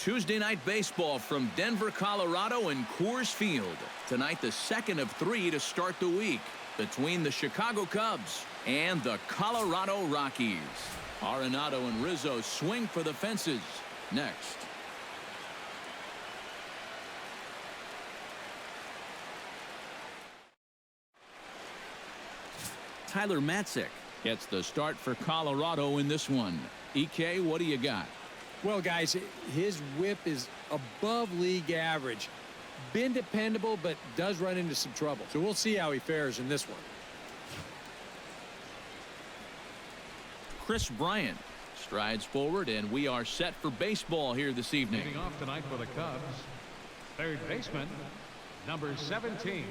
Tuesday night baseball from Denver, Colorado and Coors Field. Tonight, the second of 3 to start the week between the Chicago Cubs and the Colorado Rockies. Arenado and Rizzo swing for the fences. Next. Tyler Matzik gets the start for Colorado in this one. EK, what do you got? Well, guys, his whip is above league average. Been dependable, but does run into some trouble. So we'll see how he fares in this one. Chris Bryant strides forward, and we are set for baseball here this evening. Leading off tonight for the Cubs, third baseman, number 17.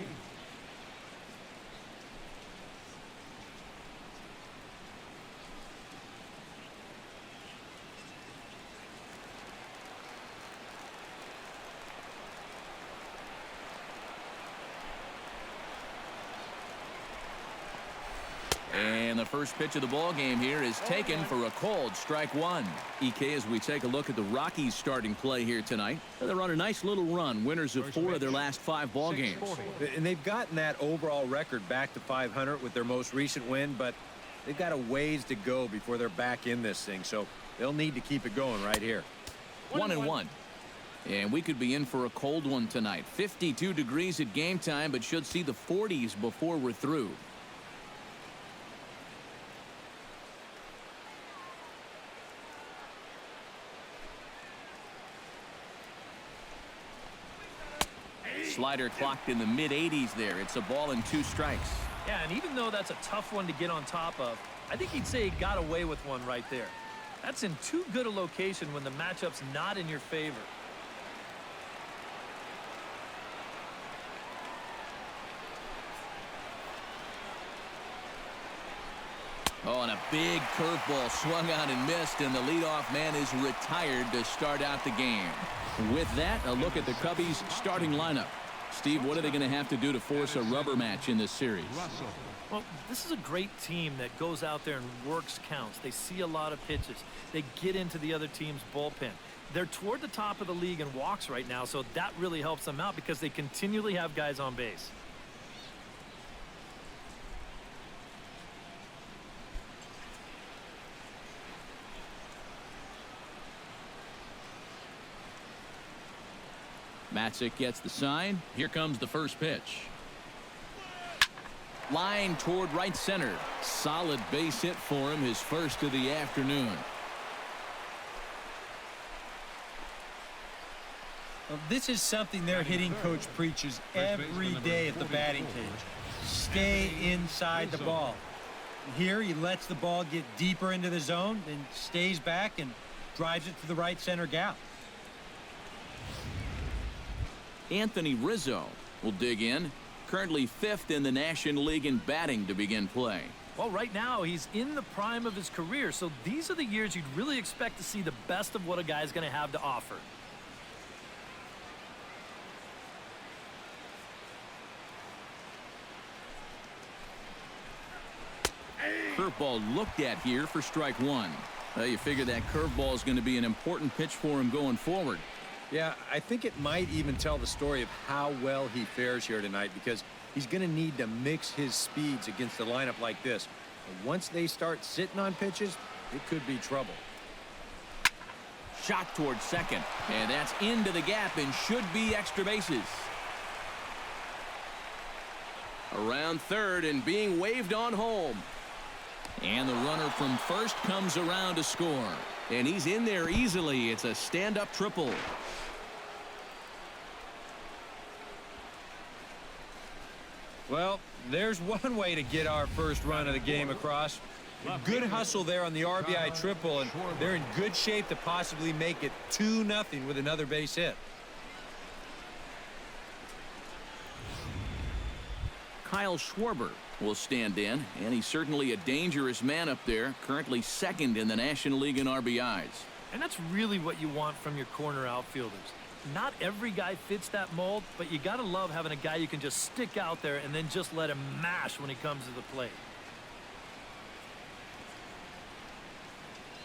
And the first pitch of the ball game here is taken for a called strike one. EK, as we take a look at the Rockies starting play here tonight, they're on a nice little run, winners of 4 of their last 5 ball games. And they've gotten that overall record back to 500 with their most recent win, but they've got a ways to go before they're back in this thing, so they'll need to keep it going right here. 1-1. And we could be in for a cold one tonight. 52 degrees at game time, but should see the 40s before we're through. Slider clocked in the mid-80s there. It's a ball and 2 strikes. Yeah, and even though that's a tough one to get on top of, I think he'd say he got away with one right there. That's in too good a location when the matchup's not in your favor. Oh, and a big curveball swung on and missed, and the leadoff man is retired to start out the game. With that, a look at the Cubbies' starting lineup. Steve, what are they going to have to do to force a rubber match in this series? Well, this is a great team that goes out there and works counts. They see a lot of pitches. They get into the other team's bullpen. They're toward the top of the league in walks right now, so that really helps them out because they continually have guys on base. Matzik gets the sign. Here comes the first pitch. Line toward right center. Solid base hit for him, his first of the afternoon. Well, this is something their hitting coach preaches every day at the batting cage. Stay inside the ball. Here he lets the ball get deeper into the zone, then stays back and drives it to the right center gap. Anthony Rizzo will dig in. Currently 5th in the National League in batting to begin play. Well, right now he's in the prime of his career, so these are the years you'd really expect to see the best of what a guy's going to have to offer. Curveball looked at here for strike one. You figure that curveball is going to be an important pitch for him going forward. Yeah, I think it might even tell the story of how well he fares here tonight because he's going to need to mix his speeds against a lineup like this. And once they start sitting on pitches, it could be trouble. Shot towards second, and that's into the gap and should be extra bases. Around third and being waved on home. And the runner from first comes around to score. And he's in there easily. It's a stand-up triple. Well, there's one way to get our first run of the game across. Good hustle there on the RBI triple, and they're in good shape to possibly make it 2-0 with another base hit. Kyle Schwarber will stand in, and he's certainly a dangerous man up there, currently 2nd in the National League in RBIs. And that's really what you want from your corner outfielders. Not every guy fits that mold, but you got to love having a guy you can just stick out there and then just let him mash when he comes to the plate.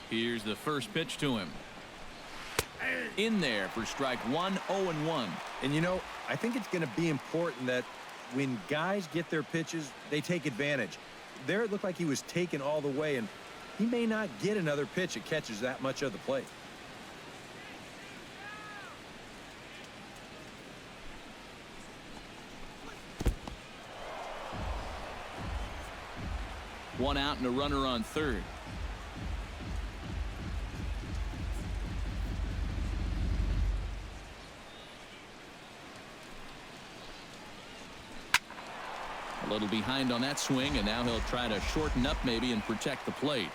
Here's the first pitch to him. In there for strike one, 0-1. And, you know, I think it's going to be important that when guys get their pitches, they take advantage. There it looked like he was taken all the way, and he may not get another pitch that catches that much of the plate. One out and a runner on third. A little behind on that swing, and now he'll try to shorten up maybe and protect the plate.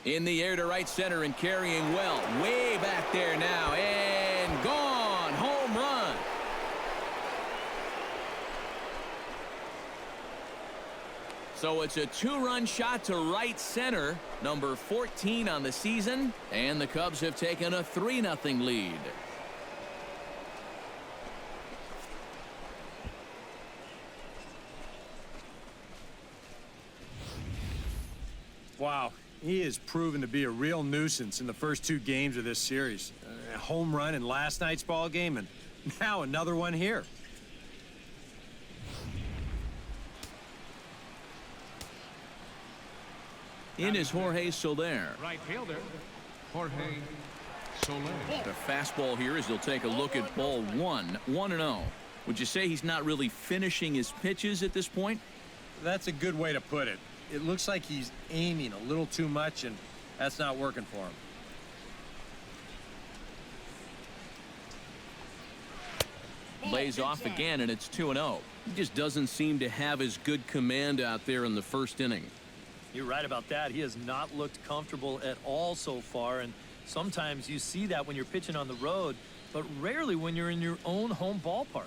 In the air to right center and carrying well. Way back there now, and gone. Home run. So it's a two-run shot to right center, number 14 on the season, and the Cubs have taken a 3-0 lead. Wow, he has proven to be a real nuisance in the first two games of this series. A home run in last night's ball game, and now another one here. In is Jorge Soler. Right fielder, Jorge Soler. The fastball here as he'll take a look at ball one, 1-0. Would you say he's not really finishing his pitches at this point? That's a good way to put it. It looks like he's aiming a little too much, and that's not working for him. Lays off again, and it's 2-0. He just doesn't seem to have as good command out there in the first inning. You're right about that. He has not looked comfortable at all so far, and sometimes you see that when you're pitching on the road, but rarely when you're in your own home ballpark.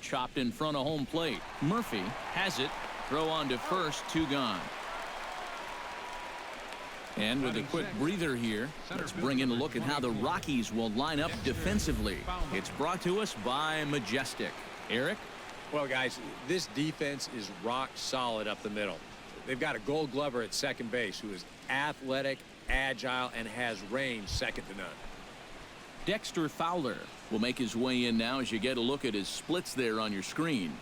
Chopped in front of home plate. Murphy has it. Throw on to first, 2 gone. And with a quick breather here, let's bring in a look at how the Rockies will line up defensively. It's brought to us by Majestic. Eric? Well, guys, this defense is rock solid up the middle. They've got a Gold Glover at second base who is athletic, agile, and has range second to none. Dexter Fowler will make his way in now as you get a look at his splits there on your screen.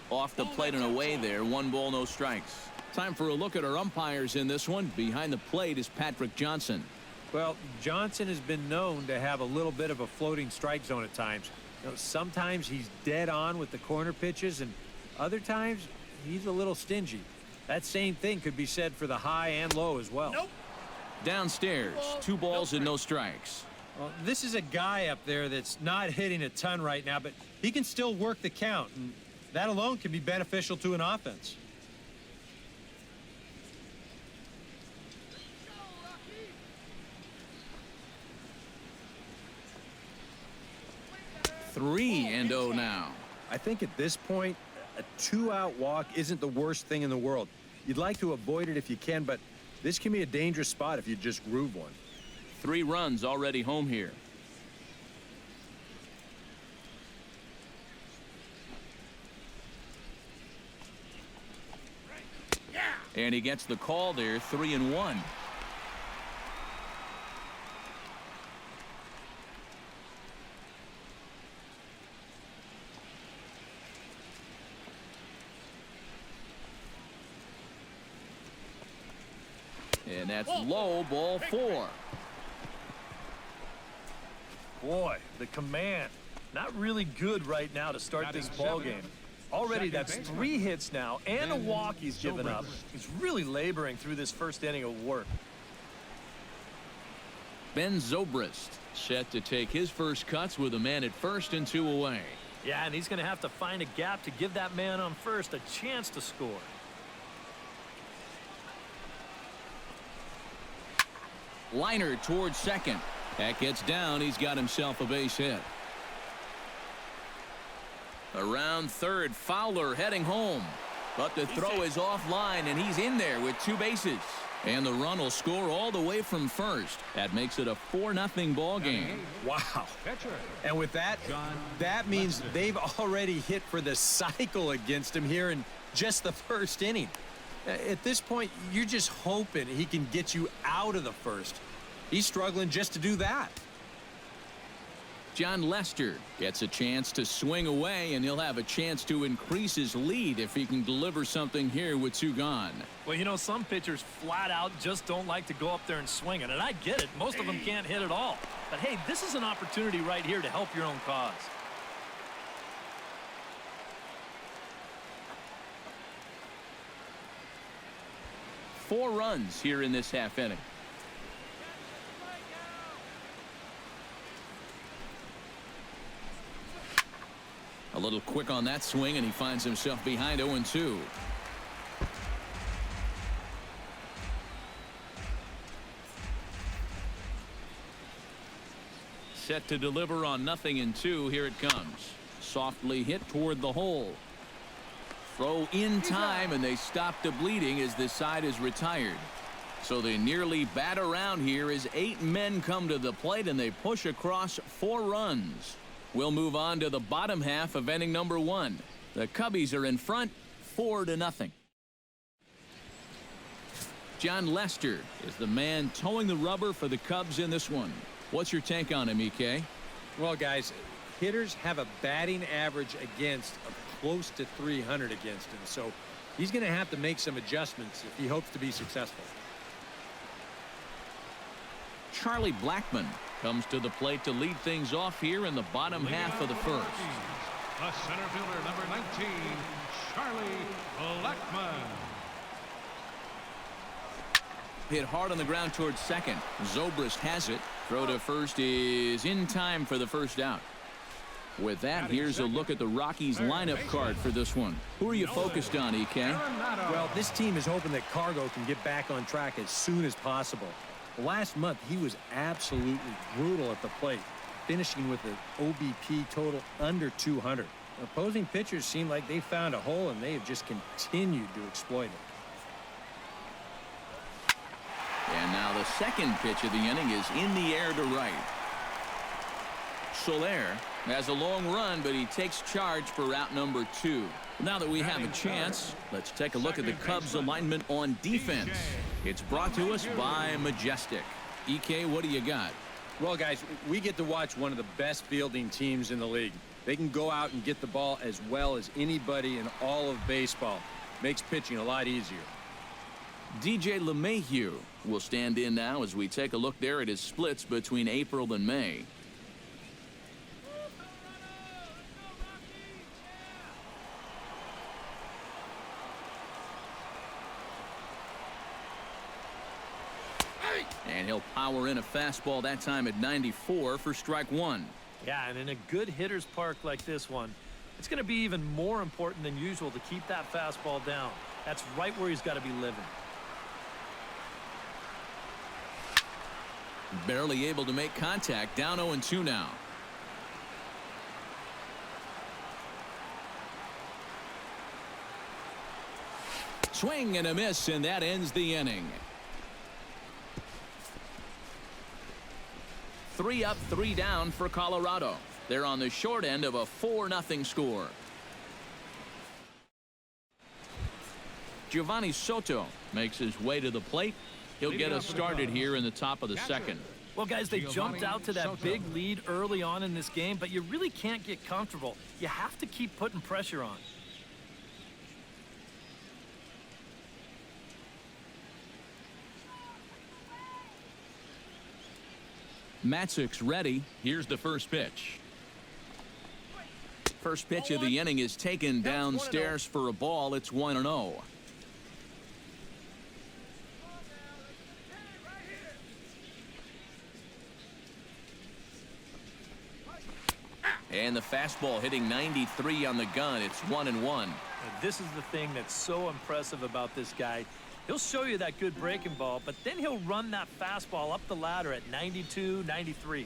Off the plate and away there. 1 ball, no strikes. Time for a look at our umpires in this one. Behind the plate is Patrick Johnson. Well, Johnson has been known to have a little bit of a floating strike zone at times. You know, sometimes he's dead on with the corner pitches, and other times he's a little stingy. That same thing could be said for the high and low as well. Downstairs, 2 balls and no strikes. Well, this is a guy up there that's not hitting a ton right now, but he can still work the count, and that alone can be beneficial to an offense. Three and 0 now. I think at this point, a 2-out walk isn't the worst thing in the world. You'd like to avoid it if you can, but this can be a dangerous spot if you just groove one. 3 runs already home here. And he gets the call there, 3-1. And that's low, ball 4. Boy, the command, not really good right now to start this ball game. Already that's 3 hits now and a walk he's given up. He's really laboring through this first inning of work. Ben Zobrist set to take his first cuts with a man at first and 2 away. Yeah, and he's going to have to find a gap to give that man on first a chance to score. Liner towards second. That gets down. He's got himself a base hit. Around third, Fowler heading home. But the throw is offline, and he's in there with 2 bases. And the run will score all the way from first. That makes it a 4-0 ball game. Wow. And with that, that means they've already hit for the cycle against him here in just the first inning. At this point, you're just hoping he can get you out of the first. He's struggling just to do that. John Lester gets a chance to swing away, and he'll have a chance to increase his lead if he can deliver something here with 2 gone. Well, you know, some pitchers flat out just don't like to go up there and swing it, and I get it. Most of them can't hit at all. But, hey, this is an opportunity right here to help your own cause. Four runs here in this half inning. A little quick on that swing, and he finds himself behind 0-2. Set to deliver on 0-2. Here it comes. Softly hit toward the hole. Throw in time, and they stop the bleeding as this side is retired. So they nearly bat around here as 8 men come to the plate, and they push across 4 runs. We'll move on to the bottom half of inning number 1. The Cubbies are in front 4-0. John Lester is the man towing the rubber for the Cubs in this one. What's your take on him, EK? Well, guys, hitters have a batting average against of close to 300 against him. So he's going to have to make some adjustments if he hopes to be successful. Charlie Blackmon comes to the plate to lead things off here in the bottom half of the first. The center fielder, number 19, Charlie Blackmon. Hit hard on the ground towards second. Zobrist has it. Throw to first is in time for the first out. With that, here's a look at the Rockies lineup card for this one. Who are you focused on, EK? Well, this team is hoping that Cargo can get back on track as soon as possible. Last month, he was absolutely brutal at the plate, finishing with an OBP total under 200. Opposing pitchers seem like they found a hole, and they have just continued to exploit it. And now the second pitch of the inning is in the air to right. Soler has a long run, but he takes charge for route number 2. Now that we have a chance, let's take a look at the Cubs alignment on defense. It's brought to us by Majestic. EK, what do you got? Well, guys, we get to watch one of the best fielding teams in the league. They can go out and get the ball as well as anybody in all of baseball. Makes pitching a lot easier. DJ LeMahieu will stand in now as we take a look there at his splits between April and May. And he'll power in a fastball that time at 94 for strike 1. Yeah, and in a good hitter's park like this one, it's going to be even more important than usual to keep that fastball down. That's right where he's got to be living. Barely able to make contact, down 0-2 now. Swing and a miss, and that ends the inning. 3 up, 3 down for Colorado. They're on the short end of a 4-0 score. Giovanni Soto makes his way to the plate. He'll get us started here in the top of the second. Well, guys, they jumped out to that big lead early on in this game, but you really can't get comfortable. You have to keep putting pressure on. Matzek's ready. Here's the first pitch. First pitch of the inning is taken downstairs for a ball. It's 1-0. And the fastball hitting 93 on the gun. It's 1-1. This is the thing that's so impressive about this guy. He'll show you that good breaking ball, but then he'll run that fastball up the ladder at 92, 93.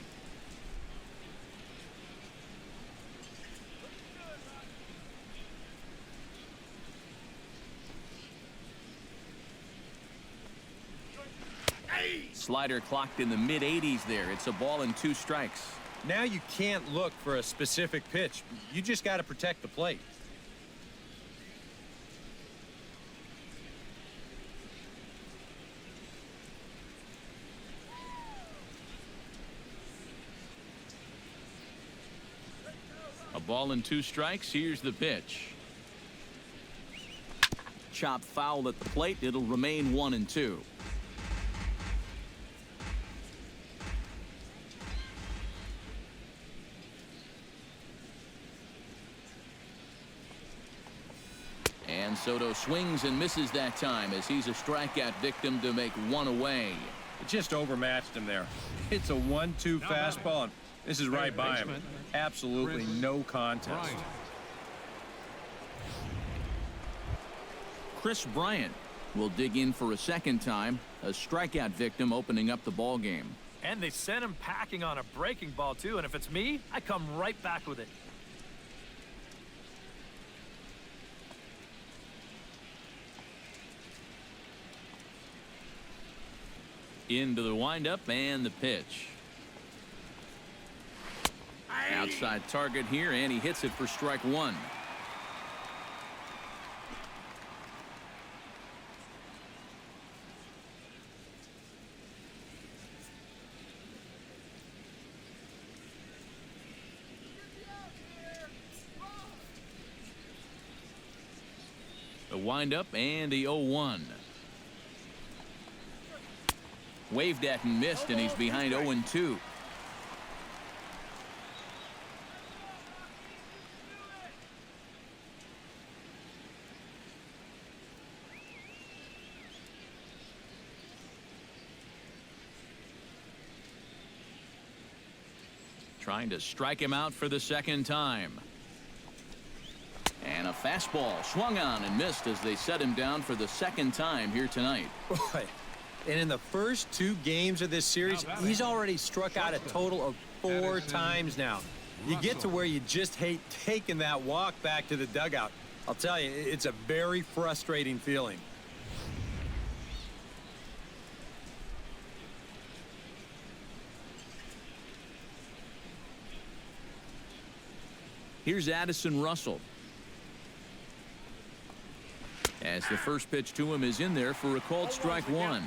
Slider clocked in the mid-80s there. It's a ball and 2 strikes. Now you can't look for a specific pitch. You just got to protect the plate. A ball and 2 strikes. Here's the pitch. Chop foul at the plate. It'll remain 1-2. And Soto swings and misses that time as he's a strikeout victim to make 1 away. It just overmatched him there. It's a 1-2 fastball. And this is right by him. Absolutely no contest. Chris Bryant will dig in for a second time. A strikeout victim opening up the ball game. And they sent him packing on a breaking ball, too. And if it's me, I come right back with it. Into the windup and the pitch. Outside target here, and he hits it for strike 1. The windup and the 0-1. Waved at and missed, and he's behind 0-2. Trying to strike him out for the second time. And a fastball swung on and missed as they set him down for the second time here tonight. Boy. And in the first 2 games of this series, he's already struck out a total of 4 times now. You get to where you just hate taking that walk back to the dugout. I'll tell you, it's a very frustrating feeling. Here's Addison Russell. As the first pitch to him is in there for a called strike 1.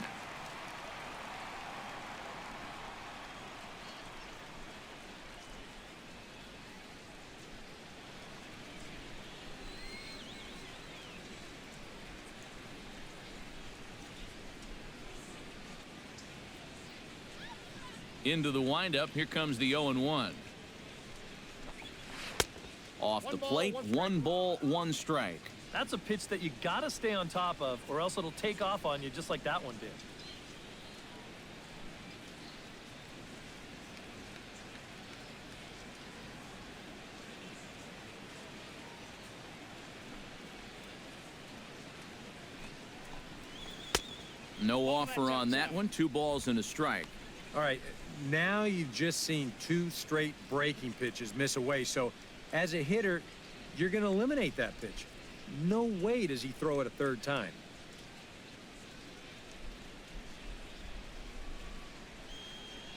Into the windup. Here comes the 0-1. Off the plate, 1 ball, 1 strike. That's a pitch that you got to stay on top of, or else it'll take off on you just like that one did. No offer on that one. 2 balls and a strike. All right, now you've just seen 2 straight breaking pitches miss away. So as a hitter, you're going to eliminate that pitch. No way does he throw it a 3rd time.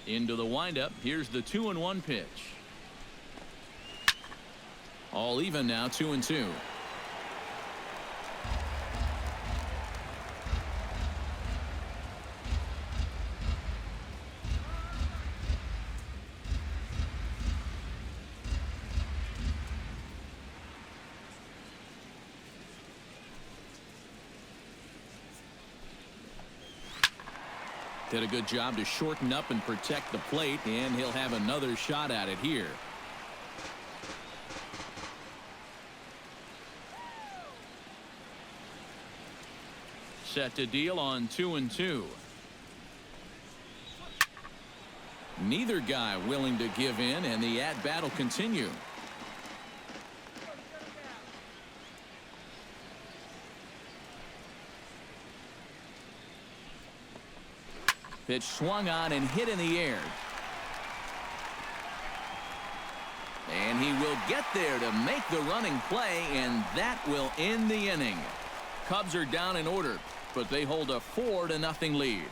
Into the windup. Here's the 2-1 pitch. All even now, 2-2. Did a good job to shorten up and protect the plate, and he'll have another shot at it here. Set to deal on 2-2. Neither guy willing to give in, and the at-bat will continue. Pitch swung on and hit in the air. And he will get there to make the running play, and that will end the inning. Cubs are down in order, but they hold a 4-0 lead.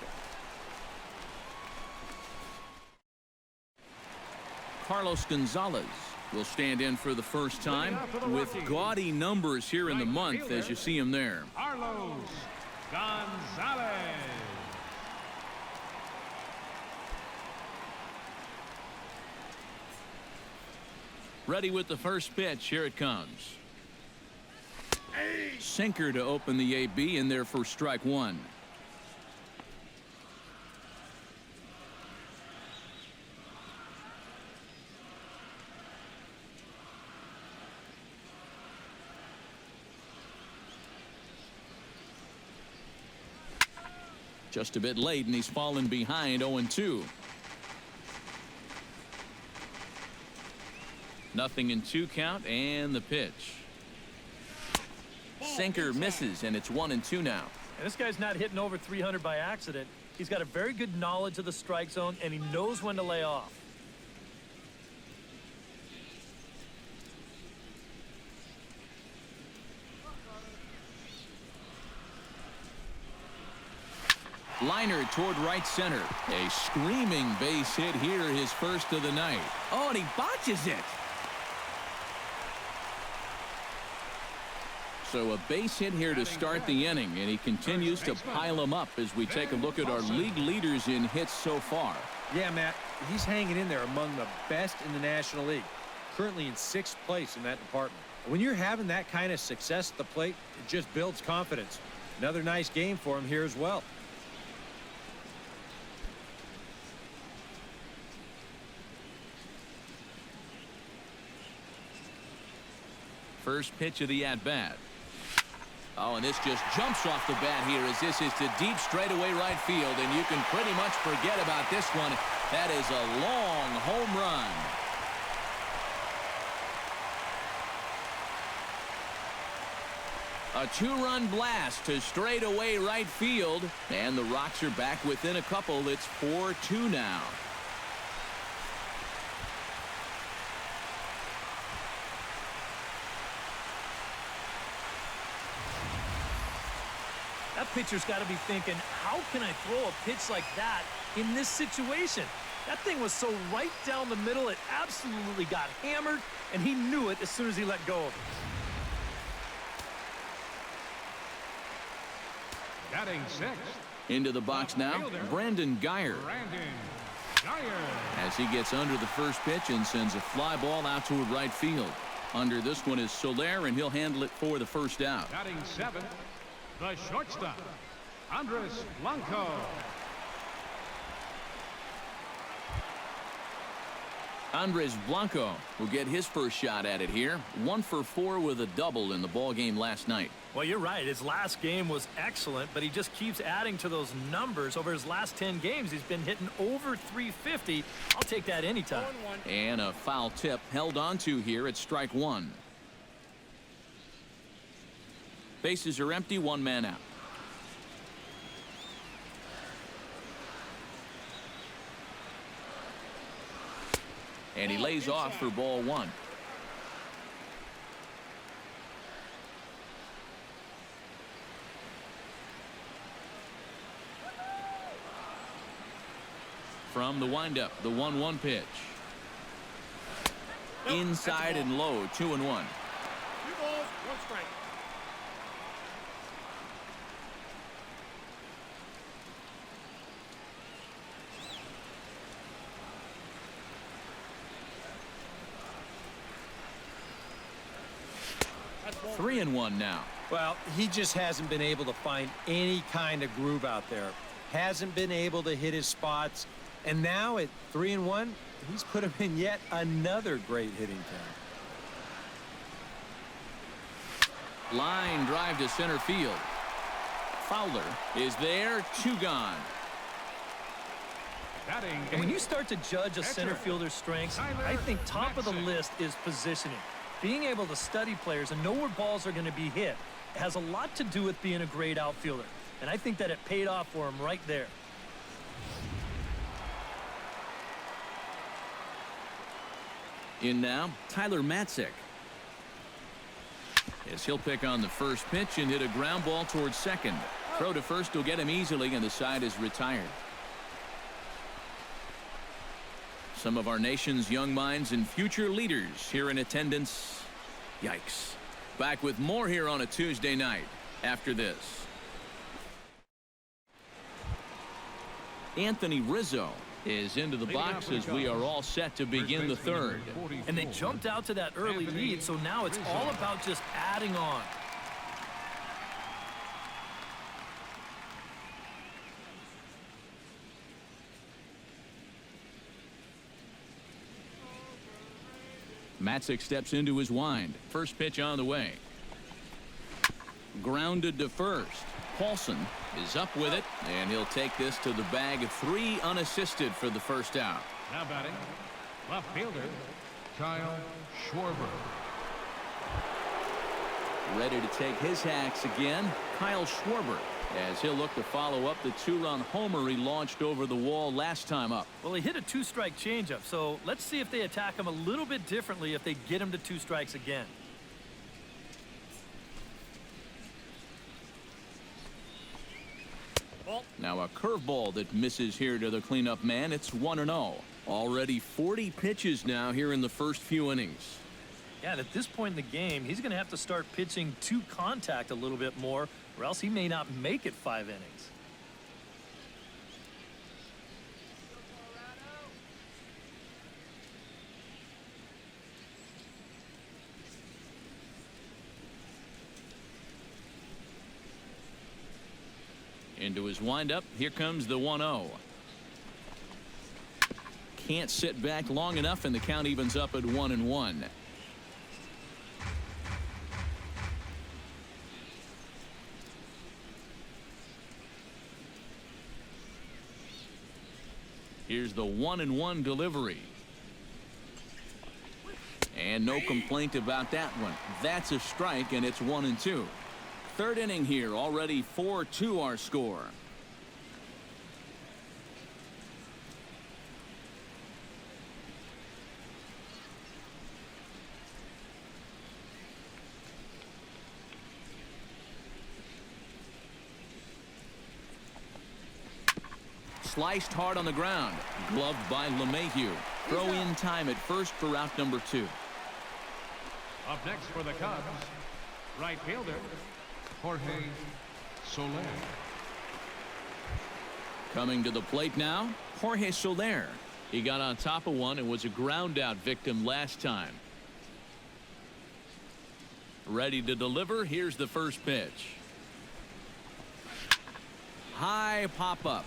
Carlos Gonzalez will stand in for the first time with gaudy numbers here in the month as you see him there. Carlos Gonzalez. Ready with the first pitch. Here it comes. Sinker to open the AB in there for strike one. Just a bit late, and he's fallen behind 0-2. Nothing in 2 count, and the pitch. Sinker misses, and it's 1-2 now. And this guy's not hitting over 300 by accident. He's got a very good knowledge of the strike zone, and he knows when to lay off. Liner toward right center. A screaming base hit here, his first of the night. Oh, and he botches it. So a base hit here to start the inning, and he continues to pile them up as we take a look at our league leaders in hits so far. Yeah, Matt, he's hanging in there among the best in the National League. Currently in 6th place in that department. When you're having that kind of success at the plate, it just builds confidence. Another nice game for him here as well. First pitch of the at-bat. Oh, and this just jumps off the bat here as this is to deep straightaway right field, and you can pretty much forget about this one. That is a long home run. A 2-run blast to straightaway right field, and the Rocks are back within a couple. It's 4-2 now. That pitcher's got to be thinking, how can I throw a pitch like that in this situation? That thing was so right down the middle, it absolutely got hammered, and he knew it as soon as he let go of it. Batting 6th. Into the box now, Brandon Geyer. Brandon Geyer. As he gets under the first pitch and sends a fly ball out toward right field. Under this one is Soler, and he'll handle it for the first out. Batting 7th. The shortstop, Andres Blanco. Andres Blanco will get his first shot at it here. 1 for 4 with a double in the ball game last night. Well, you're right. His last game was excellent, but he just keeps adding to those numbers. Over his last 10 games, he's been hitting over 350. I'll take that anytime. And a foul tip held on to here at strike one. Bases are empty, 1 man out. And he lays off for ball 1. From the windup, the 1-1 pitch. Inside and low, 2-1. 2 balls, 1 strike. – 3-1 now. Well, he just hasn't been able to find any kind of groove out there. Hasn't been able to hit his spots. And now at 3-1, he's put him in yet another great hitting count. Line drive to center field. Fowler is there, 2 gone. Batting And when you start to judge a center fielder's strengths, I think top of the list is positioning. Being able to study players and know where balls are going to be hit has a lot to do with being a great outfielder. And I think that it paid off for him right there. In now, Tyler Matzik. As he'll pick on the first pitch and hit a ground ball towards second. Throw to first will get him easily, and the side is retired. Some of our nation's young minds and future leaders here in attendance. Yikes. Back with more here on a Tuesday night after this. Anthony Rizzo is into the box as we are all set to begin the third. And they jumped out to that early lead, so now it's all about just adding on. Matzik steps into his wind. First pitch on the way. Grounded to first. Paulson is up with it, and he'll take this to the bag of 3 unassisted for the first out. Now batting, left fielder, Kyle Schwarber. Ready to take his hacks again, Kyle Schwarber, as he'll look to follow up the 2-run homer he launched over the wall last time up. Well, he hit a 2-strike changeup, so let's see if they attack him a little bit differently if they get him to 2 strikes again. Now a curveball that misses here to the cleanup man. It's 1-0. Already 40 pitches now here in the first few innings. Yeah, and at this point in the game, he's going to have to start pitching to contact a little bit more, or else he may not make it 5 innings. Into his windup. Here comes the 1-0. Can't sit back long enough, and the count evens up at 1-1. Here's the 1-1 delivery. And no complaint about that one. That's a strike, and it's 1-2. Third inning here, already 4-2 our score. Sliced hard on the ground. Gloved by LeMahieu. Throw in time at first for out number 2. Up next for the Cubs, right fielder, Jorge Soler. Coming to the plate now, Jorge Soler. He got on top of one and was a ground out victim last time. Ready to deliver. Here's the first pitch. High pop up.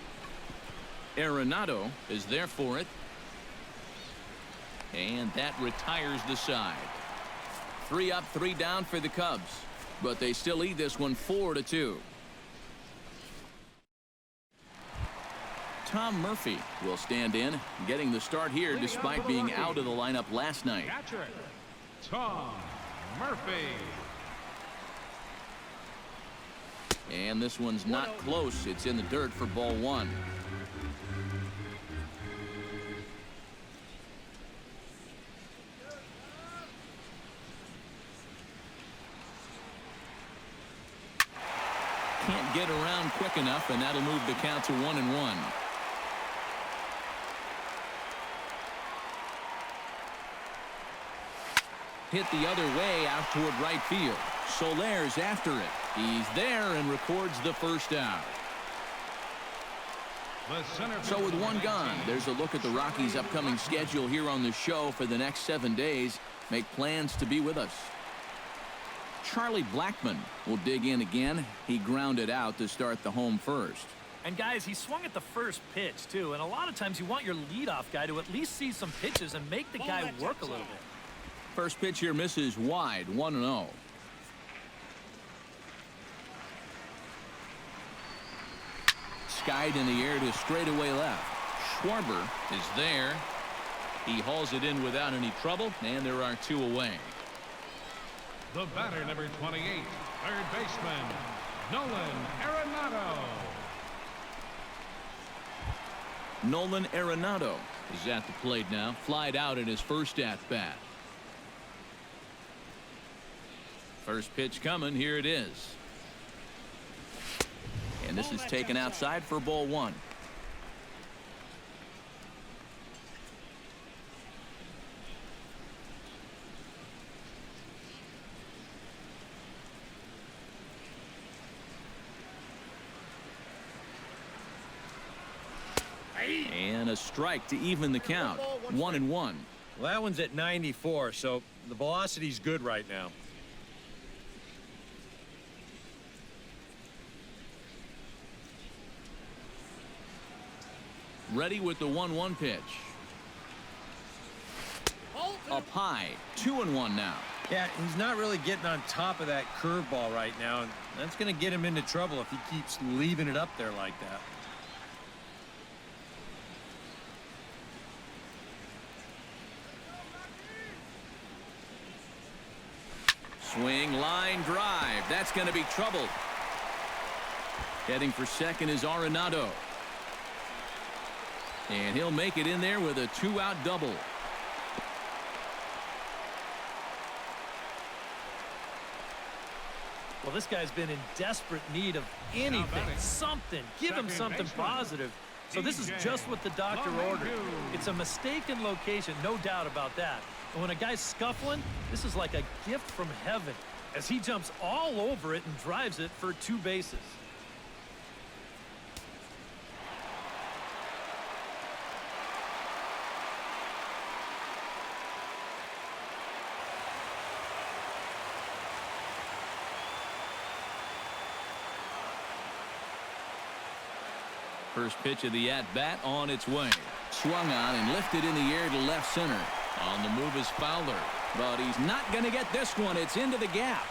Arenado is there for it. And that retires the side. 3 up, 3 down for the Cubs. But they still lead this one 4-2. Tom Murphy will stand in, getting the start here despite being out of the lineup last night. Catcher, Tom Murphy. And this one's not close. It's in the dirt for ball 1. Can't get around quick enough, and that'll move the count to 1-1. Hit the other way out toward right field. Soler's after it. He's there and records the first out. So with one gone, there's a look at the Rockies' upcoming schedule here on the show for the next 7 days. Make plans to be with us. Charlie Blackmon will dig in again. He grounded out to start the home first. And guys, he swung at the first pitch too, and a lot of times you want your leadoff guy to at least see some pitches and make the guy work a little bit. First pitch here misses wide, 1-0. Skied in the air to straightaway left. Schwarber is there. He hauls it in without any trouble, and there are 2 away. The batter, number 28, third baseman, Nolan Arenado. Nolan Arenado is at the plate now. Flied out in his first at-bat. First pitch coming. Here it is. And this is taken outside for ball 1. And a strike to even the count. 1-1. Well, that one's at 94, so the velocity's good right now. Ready with the 1-1 pitch. Up high. 2-1 now. Yeah, he's not really getting on top of that curveball right now, and that's going to get him into trouble if he keeps leaving it up there like that. Swing, line, drive. That's going to be trouble. Heading for second is Arenado. And he'll make it in there with a 2-out double. Well, this guy's been in desperate need of anything, something. Give him something positive. So this is just what the doctor ordered. It's a mistaken location, no doubt about that. And when a guy's scuffling, this is like a gift from heaven as he jumps all over it and drives it for 2 bases. First pitch of the at-bat on its way. Swung on and lifted in the air to left center. On the move is Fowler, but he's not going to get this one. It's into the gap.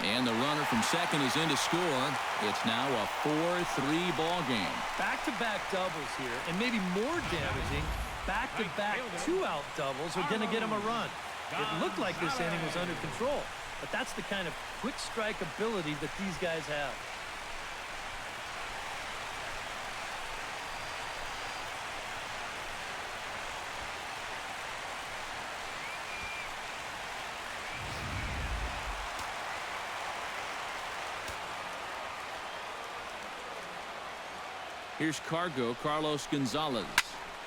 And the runner from second is in to score. It's now a 4-3 ball game. Back-to-back doubles here, and maybe more damaging, back-to-back 2-out doubles are going to get him a run. It looked like this inning was under control, but that's the kind of quick strike ability that these guys have. Here's Carlos Gonzalez.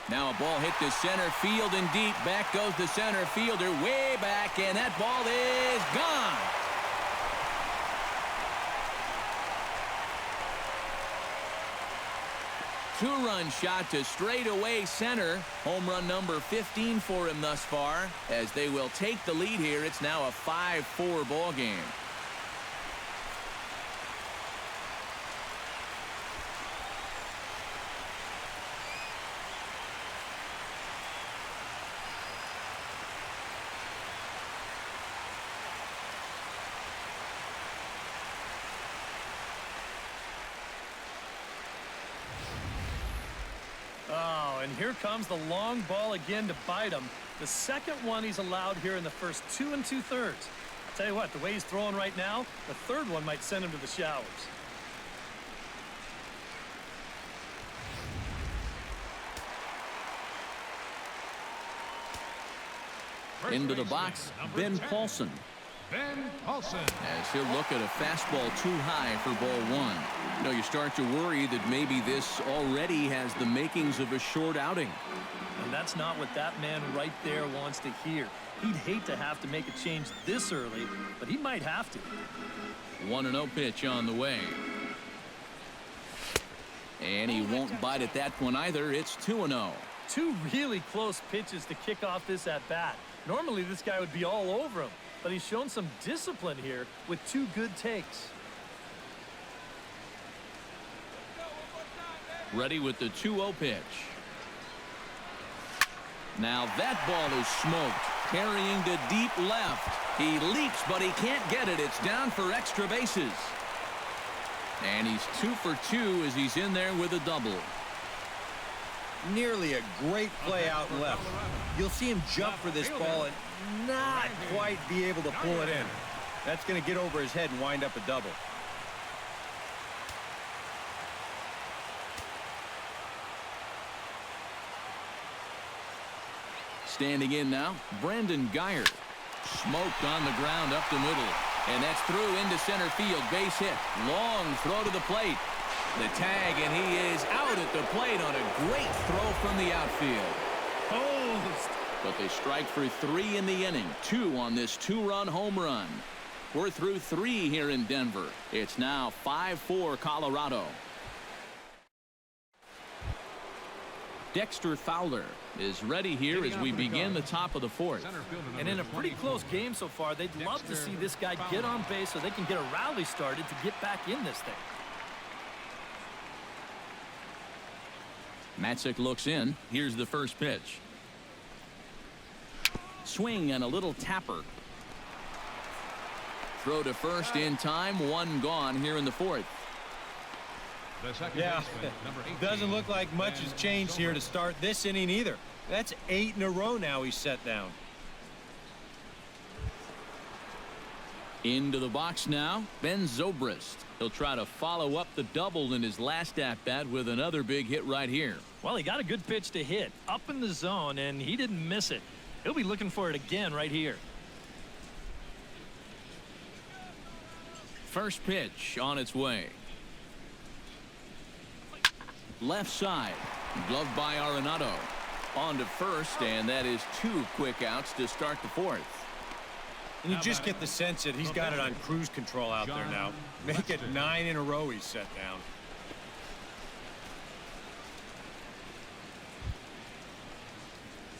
Now a ball hit to center field and deep. Back goes the center fielder way back, and that ball is gone. Two-run shot to straightaway center. Home run number 15 for him thus far. As they will take the lead here, it's now a 5-4 ball game. And here comes the long ball again to bite him. The second one he's allowed here in the first 2 2/3. I'll tell you what, the way he's throwing right now, the third one might send him to the showers. Into the box, Ben Paulson. Ben Paulson. As he'll look at a fastball too high for ball 1. You know, you start to worry that maybe this already has the makings of a short outing. And that's not what that man right there wants to hear. He'd hate to have to make a change this early, but he might have to. 1-0 pitch on the way. And he won't bite at that one either. It's 2-0. 2 really close pitches to kick off this at-bat. Normally this guy would be all over him, but he's shown some discipline here with 2 good takes. Ready with the 2-0 pitch. Now that ball is smoked. Carrying to deep left. He leaps, but he can't get it. It's down for extra bases. And he's 2 for 2 as he's in there with a double. Nearly a great play out left. You'll see him jump for this ball and not quite be able to pull it in. That's going to get over his head and wind up a double. Standing in now, Brandon Guyer. Smoked on the ground up the middle. And that's through into center field. Base hit. Long throw to the plate. The tag, and he is out at the plate on a great throw from the outfield. Post. But they strike for 3 in the inning. 2 on this 2-run home run. We're through 3 here in Denver. It's now 5-4 Colorado. Dexter Fowler is ready here as we begin the top of the fourth. And in a pretty close game so far, they'd love to see this guy get on base so they can get a rally started to get back in this thing. Matzik looks in. Here's the first pitch. Swing and a little tapper. Throw to first in time. One gone here in the fourth. Yeah, doesn't look like much has changed here to start this inning either. That's 8 in a row now he's set down. Into the box now, Ben Zobrist. He'll try to follow up the double in his last at-bat with another big hit right here. Well, he got a good pitch to hit up in the zone, and he didn't miss it. He'll be looking for it again right here. First pitch on its way. Left side, gloved by Arenado. On to first, and that is 2 quick outs to start the fourth. And you just get the sense that he's got it on cruise control out there now. Make it 9 in a row he's set down.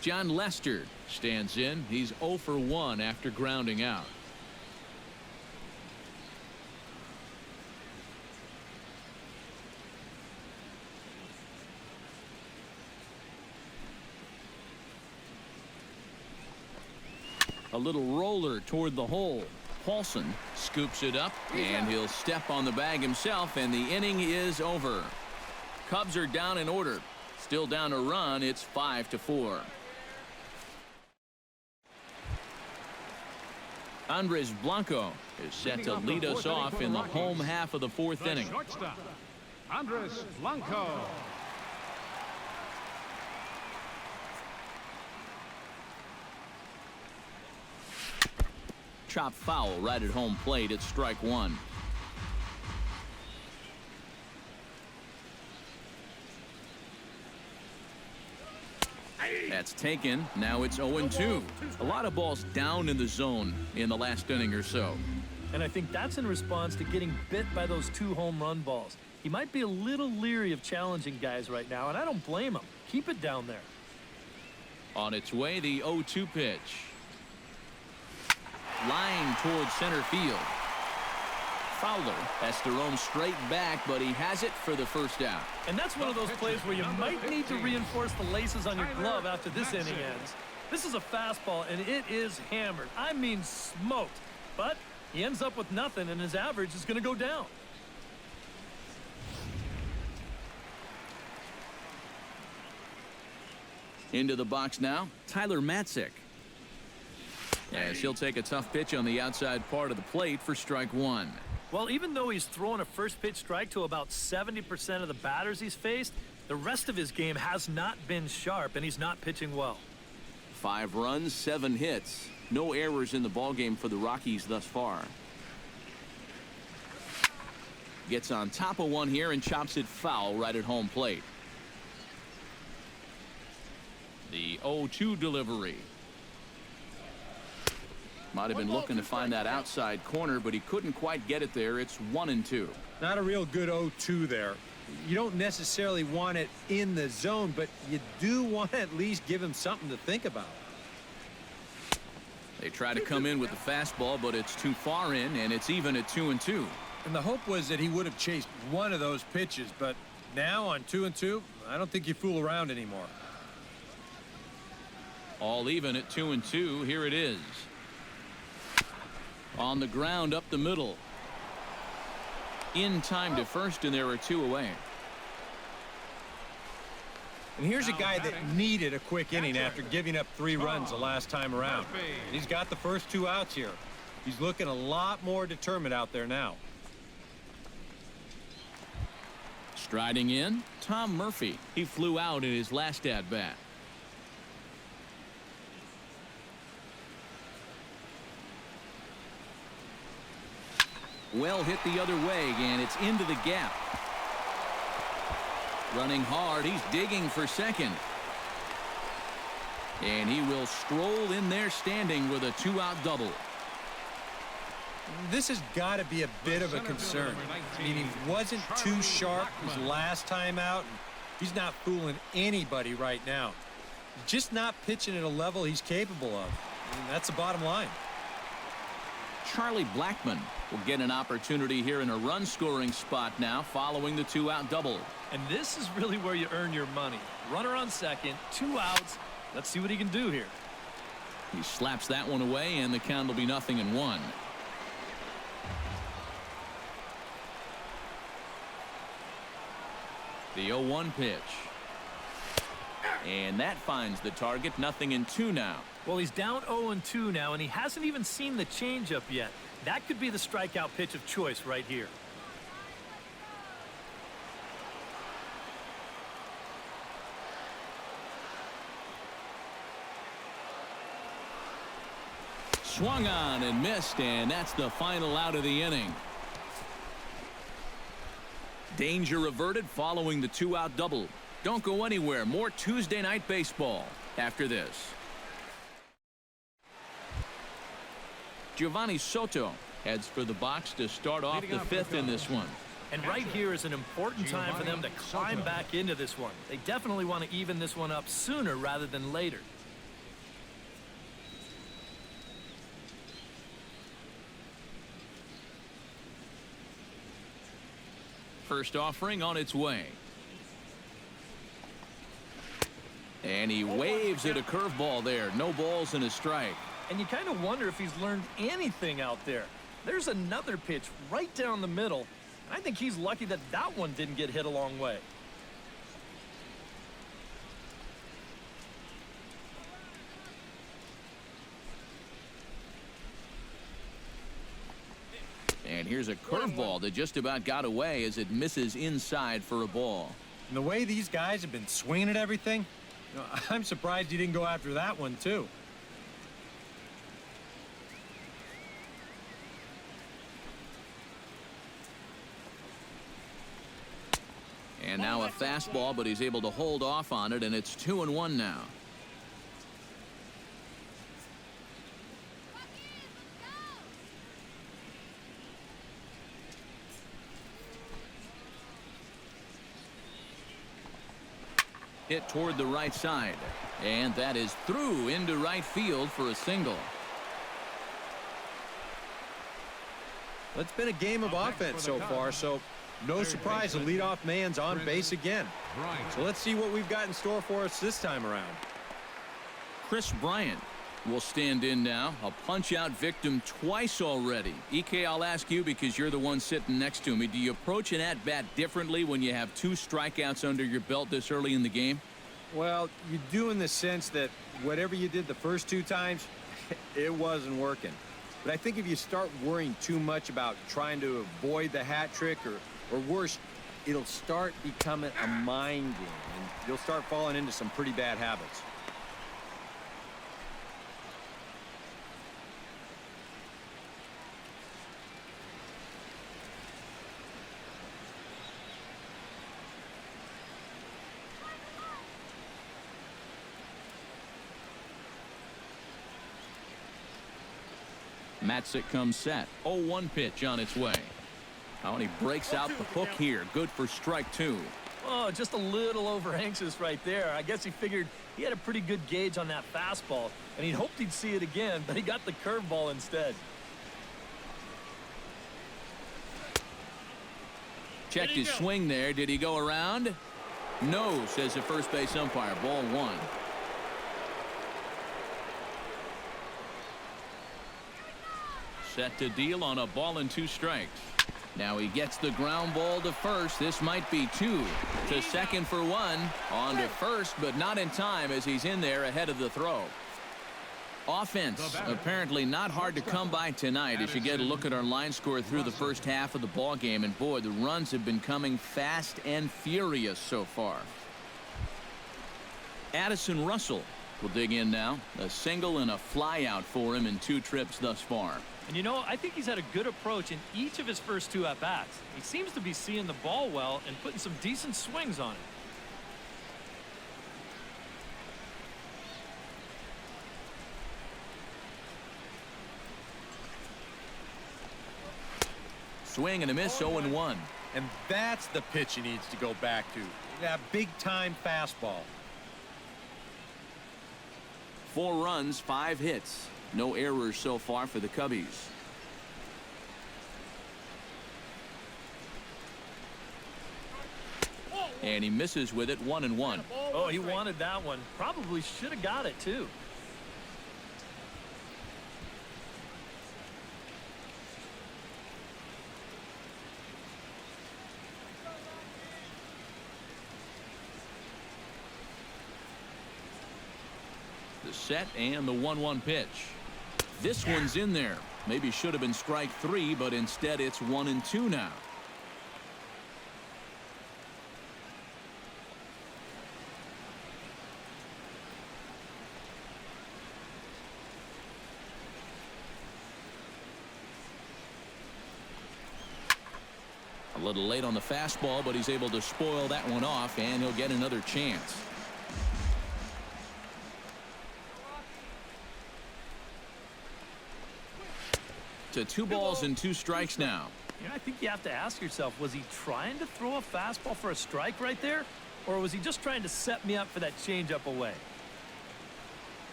John Lester stands in. He's 0 for 1 after grounding out. A little roller toward the hole. Paulson scoops it up, and he'll step on the bag himself, and the inning is over. Cubs are down in order. Still down a run. It's 5-4. Andres Blanco is set to lead us off in the home half of the fourth inning. Shortstop, Andres Blanco. Chop foul right at home plate. It's strike one. That's taken. Now it's 0-2. A lot of balls down in the zone in the last inning or so. And I think that's in response to getting bit by those 2 home run balls. He might be a little leery of challenging guys right now, and I don't blame him. Keep it down there. On its way, the 0-2 pitch. Line towards center field. Fowler has to roam straight back, but he has it for the first out. And that's one of those plays where you might need to reinforce the laces on your glove after this inning ends. This is a fastball, and it is hammered. I mean smoked. But he ends up with nothing, and his average is going to go down. Into the box now, Tyler Matzik. As he'll take a tough pitch on the outside part of the plate for strike one. Well, even though he's thrown a first pitch strike to about 70% of the batters he's faced, the rest of his game has not been sharp, and he's not pitching well. 5 runs, 7 hits. No errors in the ballgame for the Rockies thus far. Gets on top of one here and chops it foul right at home plate. The 0-2 delivery. Might have been looking to find that outside corner, but he couldn't quite get it there. It's 1-2. Not a real good 0-2 there. You don't necessarily want it in the zone, but you do want to at least give him something to think about. They try to come in with the fastball, but it's too far in, and it's even at 2-2. And the hope was that he would have chased one of those pitches, but now on 2-2, I don't think you fool around anymore. All even at 2-2. Here it is. On the ground up the middle. In time to first, and there are 2 away. And here's a guy that needed a quick inning after giving up 3 runs the last time around. And he's got the first 2 outs here. He's looking a lot more determined out there now. Striding in, Tom Murphy. He flew out in his last at-bat. Well hit the other way, and it's into the gap. Running hard, he's digging for second. And he will stroll in there standing with a 2-out double. This has got to be a bit of a concern. I mean, he wasn't too sharp his last time out. He's not fooling anybody right now. He's just not pitching at a level he's capable of. I mean, that's the bottom line. Charlie Blackmon will get an opportunity here in a run-scoring spot now following the two-out double. And this is really where you earn your money. Runner on second, 2 outs. Let's see what he can do here. He slaps that one away, and the count will be 0-1. The 0-1 pitch. And that finds the target. 0-2 now. Well, he's down 0-2 now, and he hasn't even seen the changeup yet. That could be the strikeout pitch of choice right here. Swung on and missed, and that's the final out of the inning. Danger averted following the two-out double. Don't go anywhere. More Tuesday night baseball after this. Giovanni Soto heads for the box to start off the fifth in this one. And right here is an important time for them to climb back into this one. They definitely want to even this one up sooner rather than later. First offering on its way. And he waves at a curveball there. No balls and a strike. And you kind of wonder if he's learned anything out there. There's another pitch right down the middle. I think he's lucky that that one didn't get hit a long way. And here's a curveball that just about got away as it misses inside for a ball. And the way these guys have been swinging at everything, I'm surprised he didn't go after that one, too. And now a fastball, but he's able to hold off on it, and it's 2-1 now. Hit toward the right side, and that is through into right field for a single. It's been a game of offense so far, so no surprise the leadoff man's on base again. So let's see what we've got in store for us this time around. Chris Bryant will stand in now. A punch-out victim twice already. EK, I'll ask you because you're the one sitting next to me. Do you approach an at-bat differently when you have 2 strikeouts under your belt this early in the game? Well, you do in the sense that whatever you did the first 2 times, it wasn't working. But I think if you start worrying too much about trying to avoid the hat trick or worse, it'll start becoming a mind game, and you'll start falling into some pretty bad habits. Matzik comes set. 0-1 pitch on its way. Oh, and he breaks out the hook here. Good for strike 2. Oh, just a little over anxious right there. I guess he figured he had a pretty good gauge on that fastball, and he hoped he'd see it again, but he got the curveball instead. Checked his swing there. Did he go around? No, says the first base umpire. Ball 1. Set to deal on a ball and 2 strikes. Now he gets the ground ball to first. This might be 2. To second for 1. On to first, but not in time as he's in there ahead of the throw. Offense apparently not hard to come by tonight as you get a look at our line score through the first half of the ball game. And boy, the runs have been coming fast and furious so far. Addison Russell will dig in now. A single and a fly out for him in 2 trips thus far. And you know, I think he's had a good approach in each of his first 2 at-bats. He seems to be seeing the ball well and putting some decent swings on it. Swing and a miss. 0-1. And that's the pitch he needs to go back to. That big-time fastball. 4 runs, 5 hits. No errors so far for the Cubbies. And he misses with it, 1-1. Oh, he wanted that one. Probably should have got it, too. The set and the 1-1 pitch. This one's in there. Maybe should have been strike 3, but instead it's 1-2 now. A little late on the fastball, but he's able to spoil that one off, and he'll get another chance. To 2 balls and 2 strikes now. You know, I think you have to ask yourself, was he trying to throw a fastball for a strike right there? Or was he just trying to set me up for that changeup away?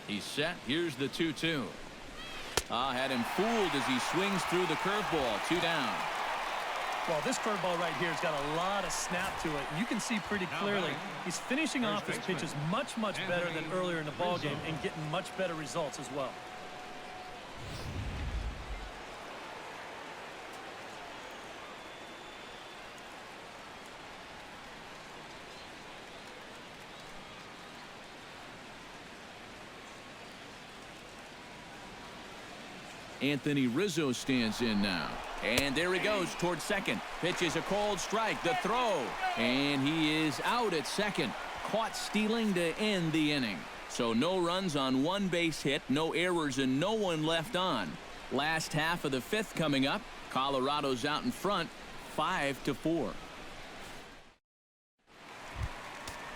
He's set. Here's the 2-2. Had him fooled as he swings through the curveball. 2 down. Well, this curveball right here has got a lot of snap to it. You can see pretty clearly he's finishing off his pitches much better than earlier in the ballgame and getting much better results as well. Anthony Rizzo stands in now. And there he goes towards second. Pitch is a cold strike. The throw. And he is out at second. Caught stealing to end the inning. So no runs on 1 base hit, no errors, and no one left on. Last half of the 5th coming up. Colorado's out in front, 5-4.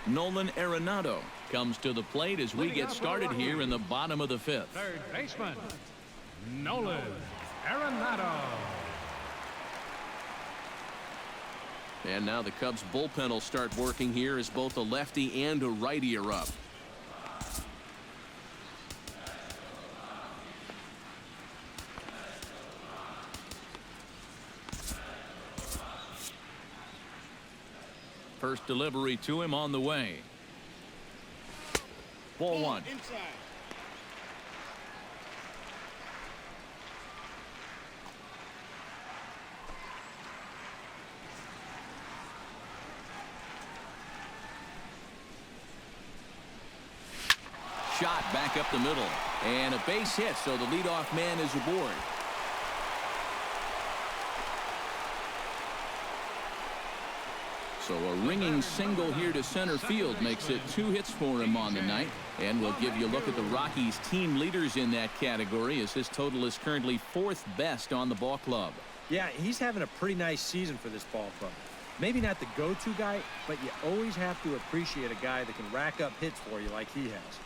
Nolan Arenado comes to the plate as we get started here in the bottom of the 5th. Third baseman, Nolan Arenado. And now the Cubs bullpen will start working here as both a lefty and a righty are up. First delivery to him on the way. Ball 1. Shot back up the middle, and a base hit, so the leadoff man is aboard. So a ringing single here to center field makes it 2 hits for him on the night. And we'll give you a look at the Rockies team leaders in that category, as his total is currently 4th best on the ball club. Yeah, he's having a pretty nice season for this ball club. Maybe not the go-to guy, but you always have to appreciate a guy that can rack up hits for you like he has.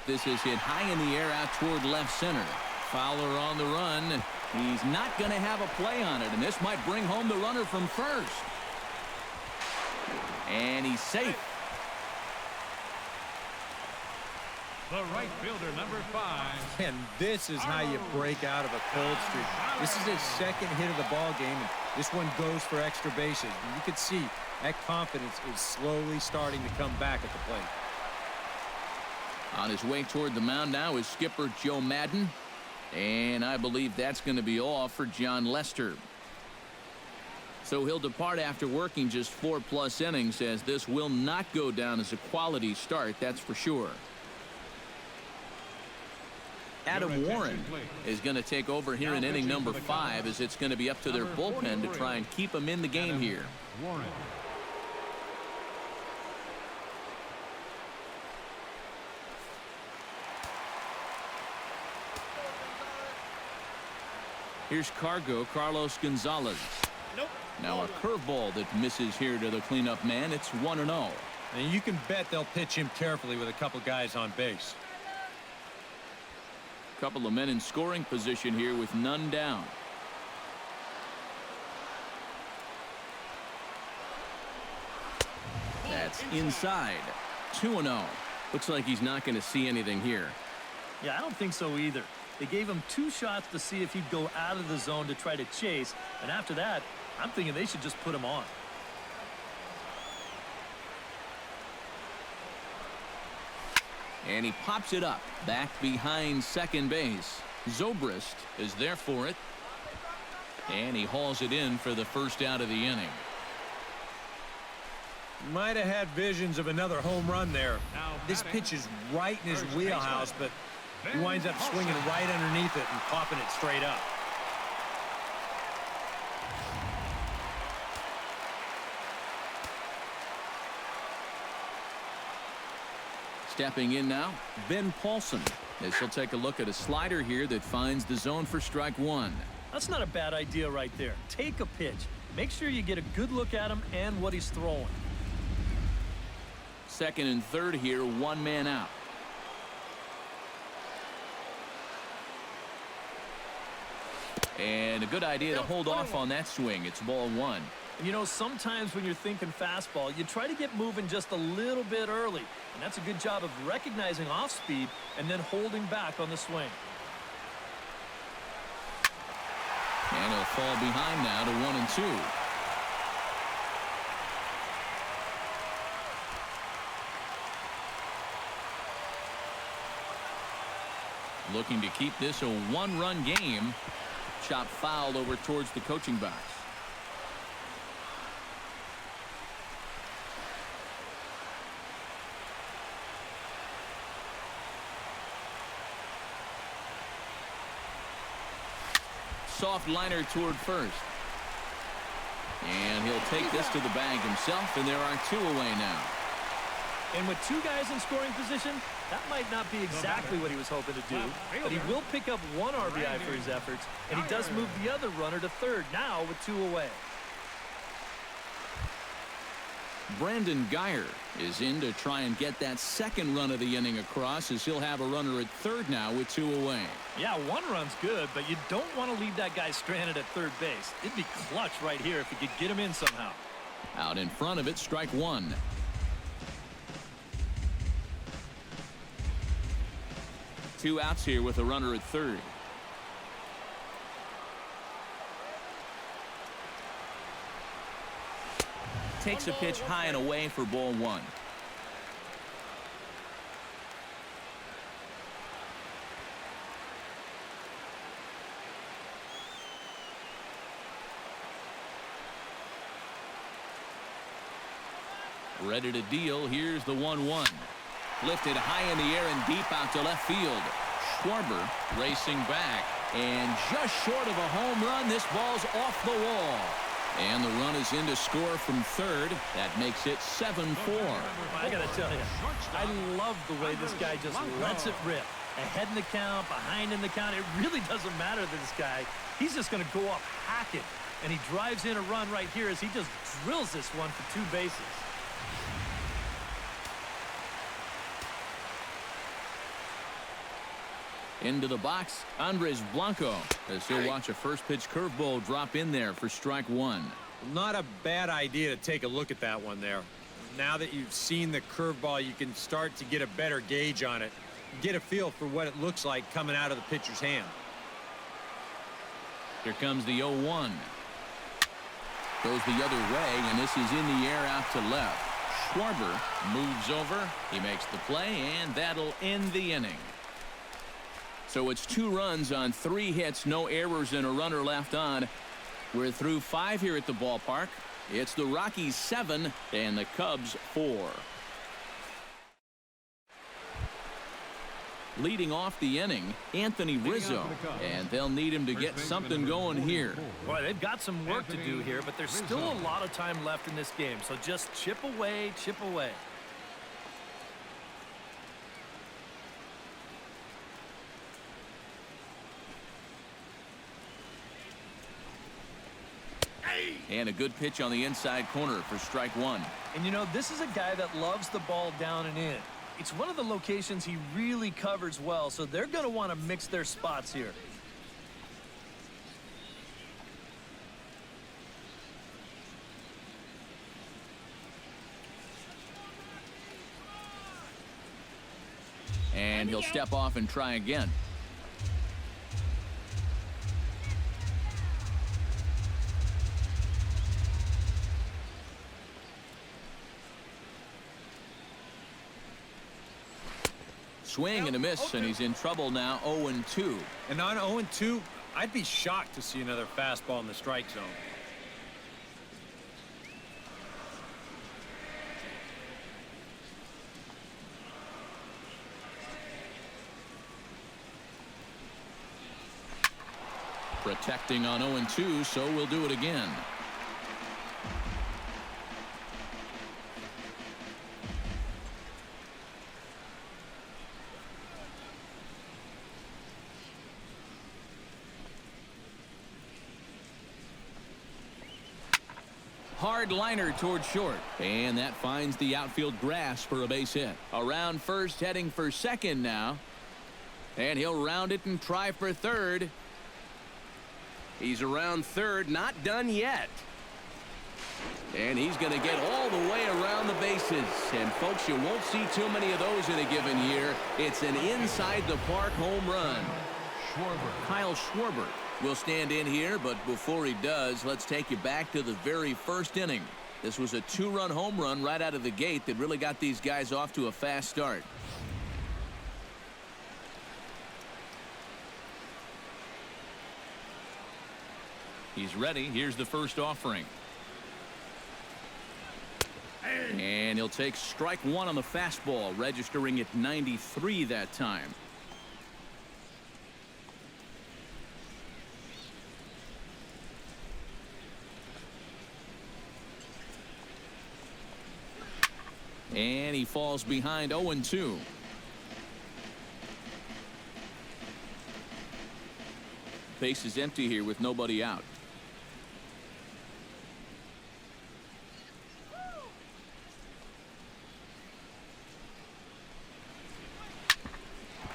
This is hit high in the air out toward left center. Fowler on the run. He's not going to have a play on it, and this might bring home the runner from first. And he's safe. The right fielder, number 5. And this is how you break out of a cold streak. This is his 2nd hit of the ball game, and this one goes for extra bases. And you can see that confidence is slowly starting to come back at the plate. On his way toward the mound now is skipper Joe Madden. And I believe that's going to be all for John Lester. So he'll depart after working just 4+ innings, as this will not go down as a quality start, that's for sure. Adam Warren is going to take over here in inning number 5, as it's going to be up to their bullpen to try and keep him in the game here. Warren. Here's Carlos Gonzalez. Now a curveball that misses here to the cleanup man. It's 1-0. And you can bet they'll pitch him carefully with a couple guys on base. Couple of men in scoring position here with none down. That's inside. 2-0. Looks like he's not going to see anything here. Yeah, I don't think so either. They gave him 2 shots to see if he'd go out of the zone to try to chase, and after that, I'm thinking they should just put him on. And he pops it up back behind second base. Zobrist is there for it. And he hauls it in for the first out of the inning. Might have had visions of another home run there. This pitch is right in his wheelhouse, but he winds up swinging right underneath it and popping it straight up. Stepping in now, Ben Paulson, as he'll take a look at a slider here that finds the zone for strike 1. That's not a bad idea right there. Take a pitch. Make sure you get a good look at him and what he's throwing. Second and third here, 1 man out. And a good idea to hold off on that swing. It's ball 1. And you know, sometimes when you're thinking fastball, you try to get moving just a little bit early. And that's a good job of recognizing off speed and then holding back on the swing. And he'll fall behind now to 1-2. Looking to keep this a 1-run game. Shot fouled over towards the coaching box. Soft liner toward first. And he'll take this to the bag himself, and there are 2 away now. And with 2 guys in scoring position, that might not be exactly what he was hoping to do, but he will pick up 1 RBI for his efforts, and he does move the other runner to third now with 2 away. Brandon Geyer is in to try and get that second run of the inning across, as he'll have a runner at third now with 2 away. Yeah, 1 run's good, but you don't want to leave that guy stranded at third base. It'd be clutch right here if you could get him in somehow. Out in front of it, strike 1. Two outs here with a runner at third. Takes a pitch high and away for ball 1. Ready to deal. Here's the 1-1. Lifted high in the air and deep out to left field. Schwarber racing back, and just short of a home run. This ball's off the wall. And the run is in to score from third. That makes it 7-4. I got to tell you, I love the way this guy just lets it rip. Ahead in the count, behind in the count. It really doesn't matter to this guy. He's just going to go up hacking. And he drives in a run right here as he just drills this one for 2 bases. Into the box, Andres Blanco, as he'll watch a first pitch curveball drop in there for strike 1. Not a bad idea to take a look at that one there. Now that you've seen the curveball, you can start to get a better gauge on it. Get a feel for what it looks like coming out of the pitcher's hand. Here comes the 0-1. Goes the other way, and this is in the air out to left. Schwarber moves over. He makes the play, and that'll end the inning. So it's 2 runs on 3 hits, no errors, and a runner left on. We're through 5 here at the ballpark. It's the Rockies 7 and the Cubs 4. Leading off the inning, Anthony Rizzo, and they'll need him to get something going here. Boy, they've got some work to do here, but there's still a lot of time left in this game, so just chip away, chip away. And a good pitch on the inside corner for strike one. And you know, this is a guy that loves the ball down and in. It's one of the locations he really covers well, so they're going to want to mix their spots here. And he'll step off and try again. Swing and a miss, and he's in trouble now. 0-2. And on 0-2, I'd be shocked to see another fastball in the strike zone. Protecting on 0-2, so we'll do it again. Hard liner toward short, and that finds the outfield grass for a base hit. Around first, heading for second now, and he'll round it and try for third. He's around third, not done yet. And he's going to get all the way around the bases. And folks, you won't see too many of those in a given year. It's an inside the park home run. Kyle Schwarber will stand in here, but before he does, let's take you back to the very first inning. This was a two-run home run right out of the gate that really got these guys off to a fast start. He's ready. Here's the first offering. And he'll take strike one on the fastball, registering at 93 that time. And he falls behind 0-2. Base is empty here with nobody out.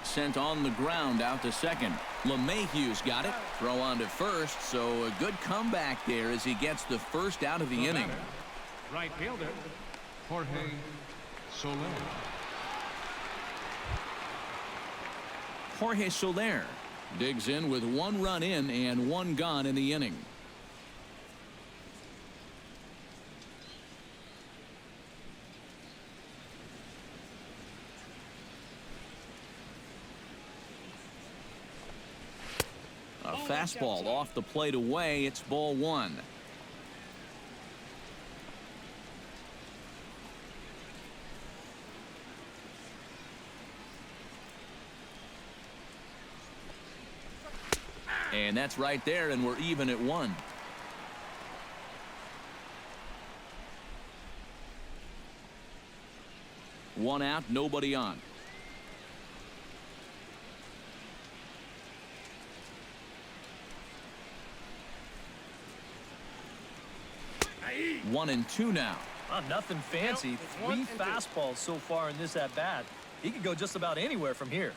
Sent on the ground out to second. LeMahieu's got it. Throw on to first, so a good comeback there as he gets the first out of the inning. Right fielder, Jorge Soler. Jorge Soler digs in with one run in and one gone in the inning. A fastball off the plate away. It's ball one. And that's right there, and we're even at one. One out, nobody on. One and two now. Nothing fancy. Three fastballs so far in this at bat. He could go just about anywhere from here.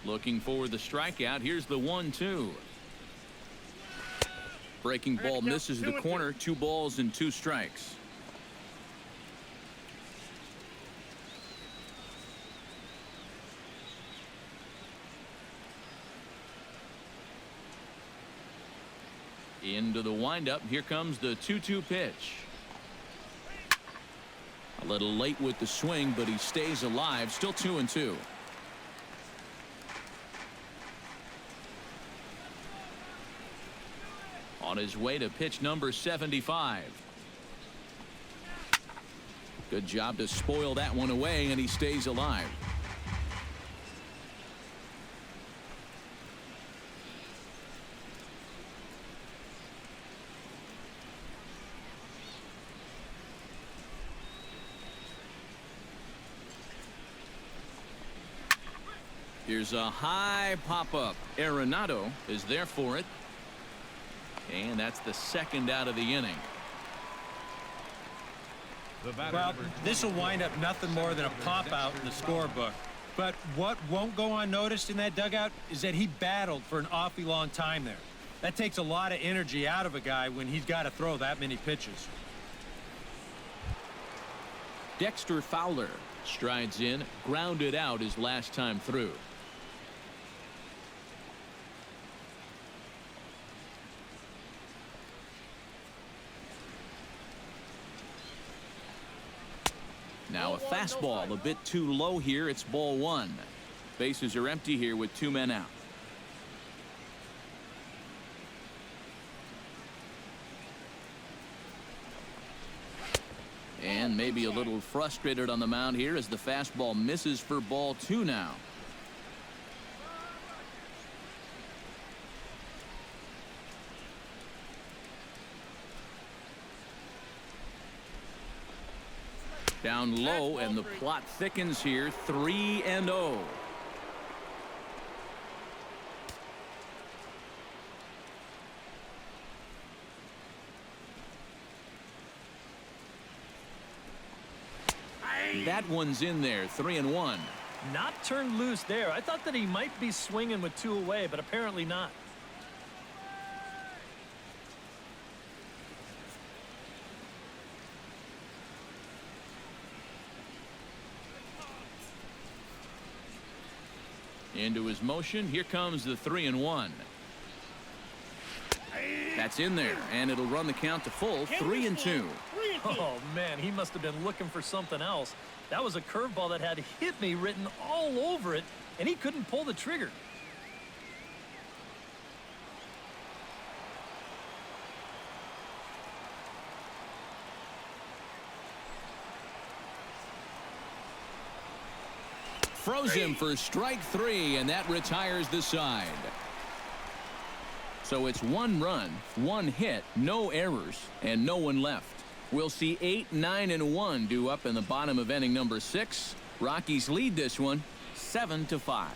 Looking for the strikeout. Here's the 1-2. Breaking ball misses the corner. 2 balls and 2 strikes. Into the windup. Here comes the 2-2 pitch. A little late with the swing, but he stays alive. Still 2-2. On his way to pitch number 75. Good job to spoil that one away, and he stays alive. Here's a high pop-up. Arenado is there for it. And that's the second out of the inning. Well, this will wind up nothing more than a pop-out in the scorebook. But what won't go unnoticed in that dugout is that he battled for an awfully long time there. That takes a lot of energy out of a guy when he's got to throw that many pitches. Dexter Fowler strides in, grounded out his last time through. Now a fastball a bit too low here. It's ball one. Bases are empty here with 2 men out. And maybe a little frustrated on the mound here as the fastball misses for ball 2 now. Down low, and the plot thickens here. 3-0. That one's in there. 3-1. Not turned loose there. I thought that he might be swinging with 2 away, but apparently not. Into his motion. Here comes the 3-1. That's in there, and it'll run the count to full. 3-2. Oh, man, he must have been looking for something else. That was a curveball that had "hit me" written all over it, and he couldn't pull the trigger. Froze him for strike 3, and that retires the side. So it's 1 run, 1 hit, no errors, and no one left. We'll see 8, 9, and 1 due up in the bottom of inning number 6. Rockies lead this one 7-5.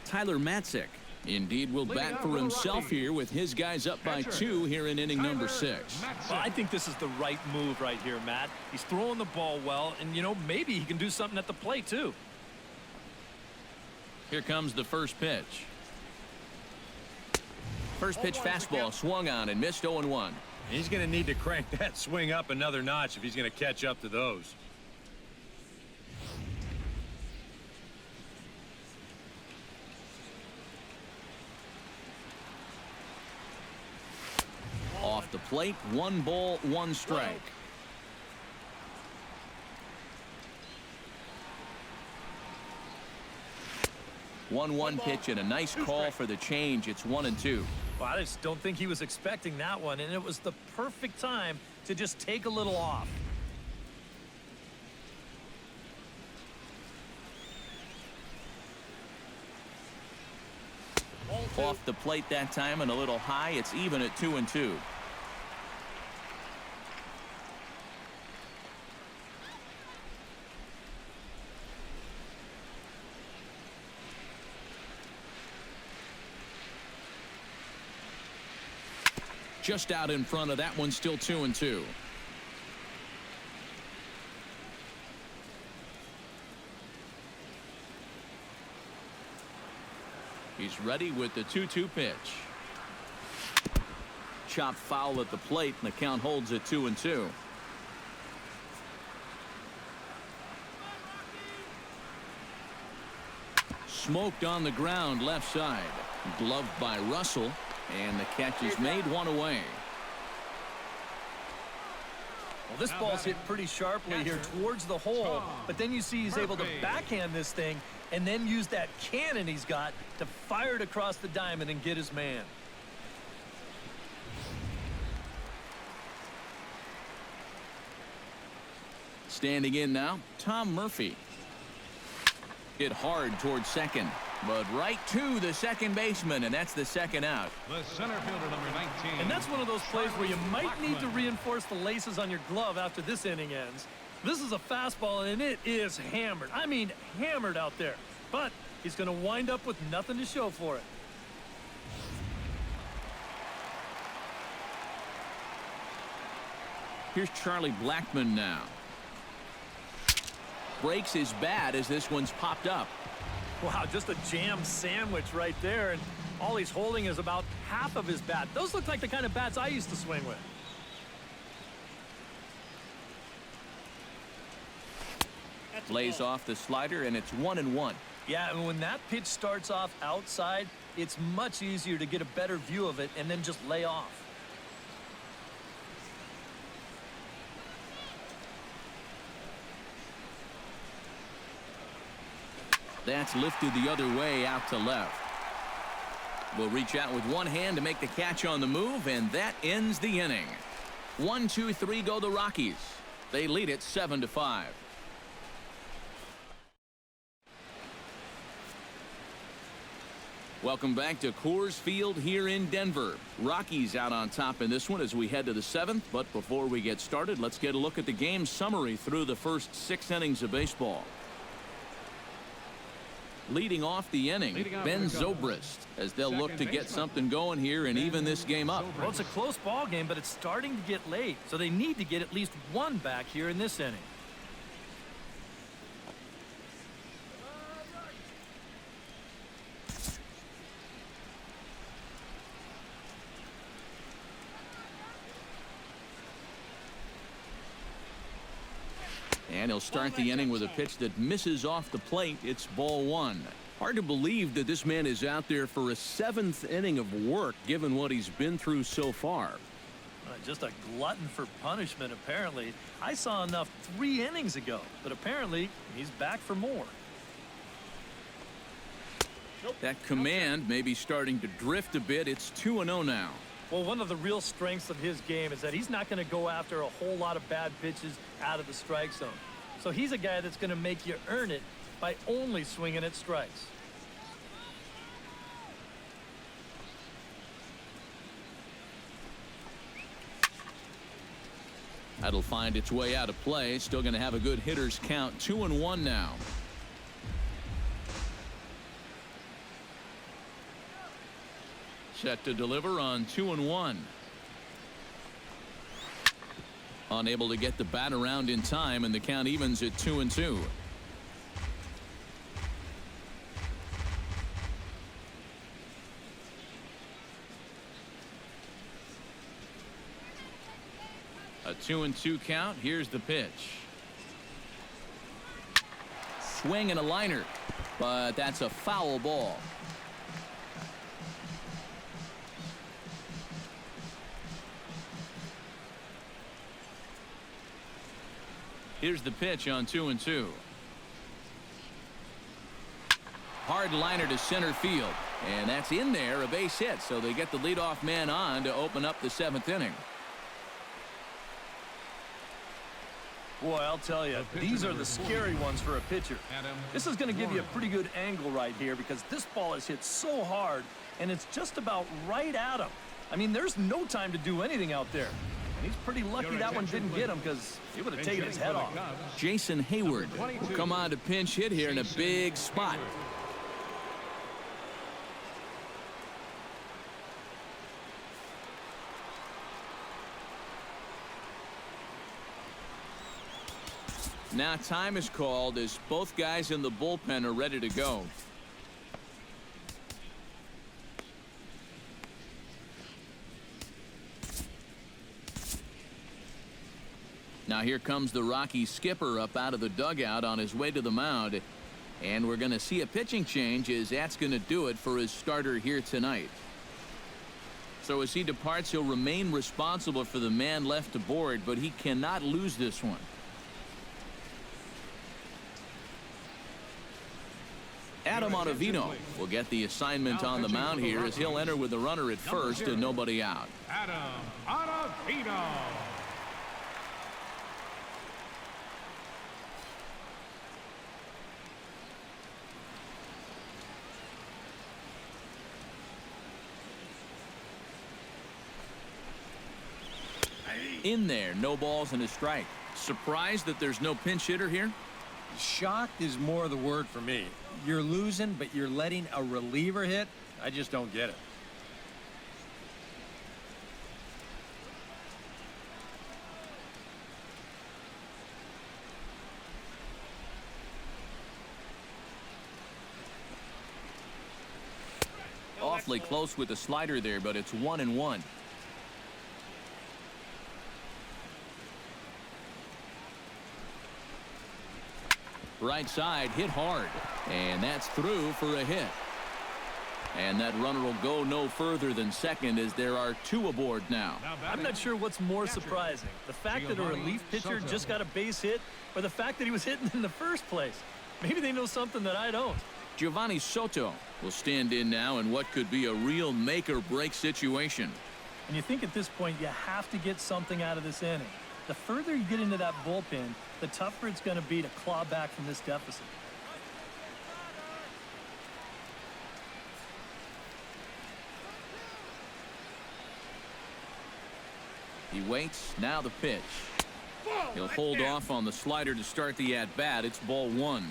Tyler Matzik indeed will bat for himself here with his guys up by 2 here in inning number 6. Well, I think this is the right move right here, Matt. He's throwing the ball well, and, you know, maybe he can do something at the plate, too. Here comes the first pitch. First pitch fastball swung on and missed. 0-1. He's going to need to crank that swing up another notch if he's going to catch up to those. Off the plate, 1 ball, 1 strike. One pitch and a nice call for the change. It's 1-2. Well, I just don't think he was expecting that one, and it was the perfect time to just take a little off. Off the plate that time and a little high. It's even at 2-2. Just out in front of that one, still 2-2. He's ready with the 2-2 pitch. Chopped foul at the plate, and the count holds at 2-2. Smoked on the ground left side. Gloved by Russell. And the catch is made, 1 away. Well, this ball's hit pretty sharply here towards the hole, but then you see he's able to backhand this thing and then use that cannon he's got to fire it across the diamond and get his man. Standing in now, Tom Murphy. Hit hard towards second, but right to the second baseman, and that's the second out. The center fielder, number 19. And that's one of those plays where you might need to reinforce the laces on your glove after this inning ends. This is a fastball, and it is hammered. I mean, hammered out there. But he's going to wind up with nothing to show for it. Here's Charlie Blackmon now. Breaks his bat as this one's popped up. Wow, just a jam sandwich right there, and all he's holding is about half of his bat. Those look like the kind of bats I used to swing with. Lays off the slider, and it's 1-1. Yeah, and when that pitch starts off outside, it's much easier to get a better view of it and then just lay off. That's lifted the other way out to left. Will reach out with one hand to make the catch on the move, and that ends the inning. 1-2-3 go the Rockies. They lead it 7-5. Welcome back to Coors Field here in Denver. Rockies out on top in this one as we head to the 7th. But before we get started, let's get a look at the game summary through the first 6 innings of baseball. Leading off the inning, Ben Zobrist, as they'll look to get something going here and even this game up. Well, it's a close ball game, but it's starting to get late, so they need to get at least one back here in this inning. And he'll start the inning with a pitch that misses off the plate. It's ball 1. Hard to believe that this man is out there for a 7th inning of work, given what he's been through so far. Just a glutton for punishment, apparently. I saw enough 3 innings ago, but apparently he's back for more. That command may be starting to drift a bit. It's 2-0 now. Well, one of the real strengths of his game is that he's not going to go after a whole lot of bad pitches out of the strike zone. So he's a guy that's going to make you earn it by only swinging at strikes. That'll find its way out of play. Still going to have a good hitter's count. 2-1 now. Set to deliver on 2-1. Unable to get the bat around in time, and the count evens at 2-2. A 2-2 count. Here's the pitch. Swing and a liner, but that's a foul ball. Here's the pitch on 2-2. Hard liner to center field, and that's in there, a base hit, so they get the leadoff man on to open up the 7th inning. Boy, I'll tell you, these are the scary ones for a pitcher. This is going to give you a pretty good angle right here because this ball is hit so hard, and it's just about right at him. I mean, there's no time to do anything out there. And he's pretty lucky that one didn't get him because he would have taken his head off. Jason Hayward will come on to pinch hit here in a big spot. Now time is called as both guys in the bullpen are ready to go. Now here comes the Rockies skipper up out of the dugout on his way to the mound. And we're going to see a pitching change as that's going to do it for his starter here tonight. So as he departs, he'll remain responsible for the man left to board, but he cannot lose this one. Adam Ottavino will get the assignment on the mound here as he'll enter with the runner at first and nobody out. Adam Ottavino. In there, no balls and a strike. Surprised that there's no pinch hitter here? Shocked is more the word for me. You're losing, but you're letting a reliever hit? I just don't get it. Awfully close with the slider there, but it's 1-1. Right side hit hard, and that's through for a hit. And that runner will go no further than second as there are 2 aboard now. I'm not sure what's more surprising, the fact that a relief pitcher just got a base hit or the fact that he was hitting in the first place. Maybe they know something that I don't. Giovanni Soto will stand in now in what could be a real make-or-break situation. And you think at this point you have to get something out of this inning. The further you get into that bullpen, the tougher it's going to be to claw back from this deficit. He waits. Now the pitch. He'll hold off on the slider to start the at-bat. It's ball 1.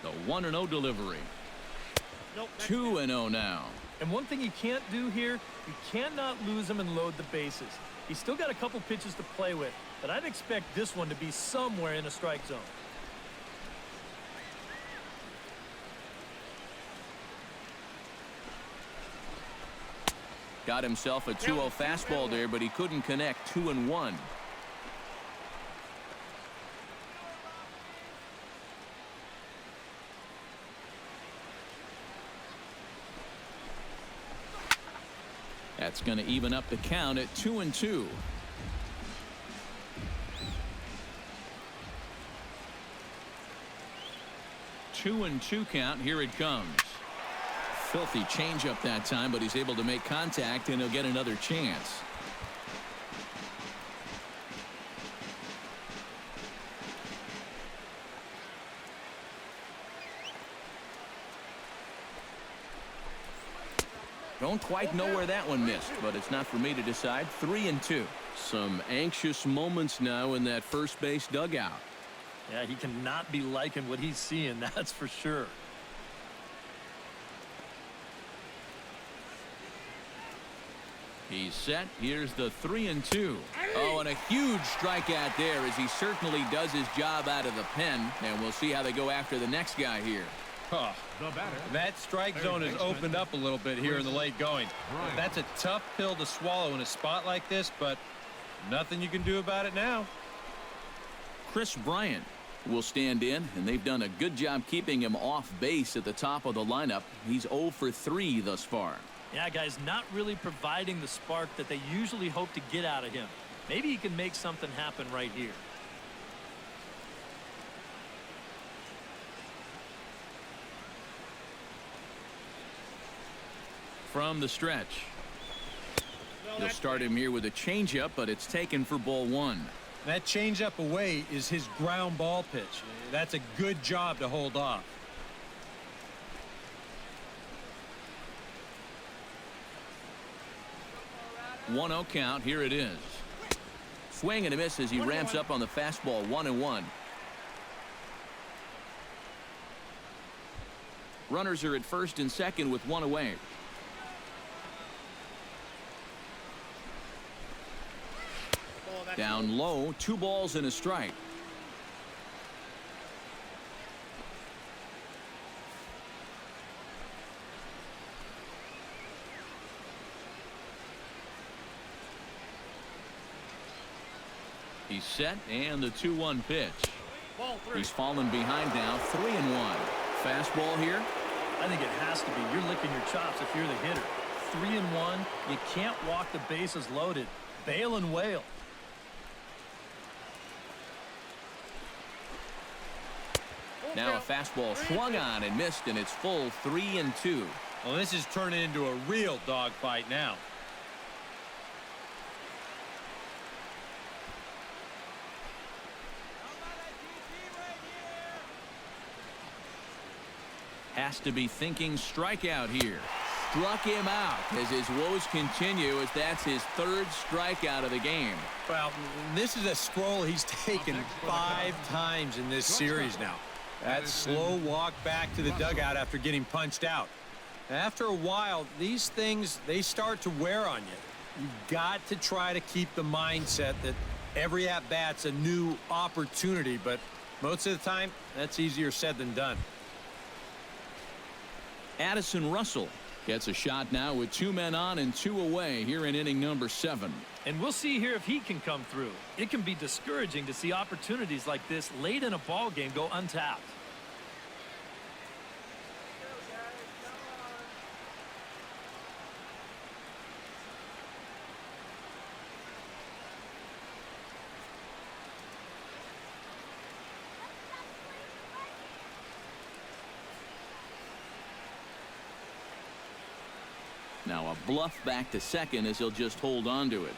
The 1-0 delivery. 2-0 now. And one thing you can't do here, you cannot lose him and load the bases. He's still got a couple pitches to play with, but I'd expect this one to be somewhere in a strike zone. Got himself a 2-0 fastball there, but he couldn't connect. 2-1. That's going to even up the count at 2-2. Two and two count. Here it comes. Filthy changeup that time, but he's able to make contact, and he'll get another chance. Don't quite know where that one missed, but it's not for me to decide. 3-2. Some anxious moments now in that first base dugout. Yeah, he cannot be liking what he's seeing, that's for sure. He's set. Here's the 3-2. Oh, and a huge strikeout there as he certainly does his job out of the pen. And we'll see how they go after the next guy here. Oh, that strike zone has opened up a little bit here in the late going. That's a tough pill to swallow in a spot like this, but nothing you can do about it now. Chris Bryant will stand in, and they've done a good job keeping him off base at the top of the lineup. He's 0 for 3 thus far. Yeah, guys, not really providing the spark that they usually hope to get out of him. Maybe he can make something happen right here. From the stretch. He'll start him here with a changeup, but it's taken for ball 1. That changeup away is his ground ball pitch. That's a good job to hold off. One 1-0 count. Here it is. Swing and a miss as he ramps up on the fastball. 1-1. Runners are at first and second with one away. Down low, 2 balls and a strike. He's set, and the 2-1 pitch. He's fallen behind now. 3-1. Fastball here. I think it has to be. You're licking your chops if you're the hitter. 3-1. You can't walk the bases loaded. Bail and wail. Now a fastball swung on and missed, and it's full 3-2. Well, this is turning into a real dogfight now. has to be thinking strikeout here. Struck him out as his woes continue, as that's his third strikeout of the game. Well, this is a stroll he's taken 5 times in this series now. That slow walk back to the dugout after getting punched out. After a while, these things, they start to wear on you. You've got to try to keep the mindset that every at-bat's a new opportunity, but most of the time, that's easier said than done. Addison Russell gets a shot now with 2 men on and 2 away here in inning number 7. And we'll see here if he can come through. It can be discouraging to see opportunities like this late in a ball game go untapped. Now a bluff back to second as he'll just hold on to it.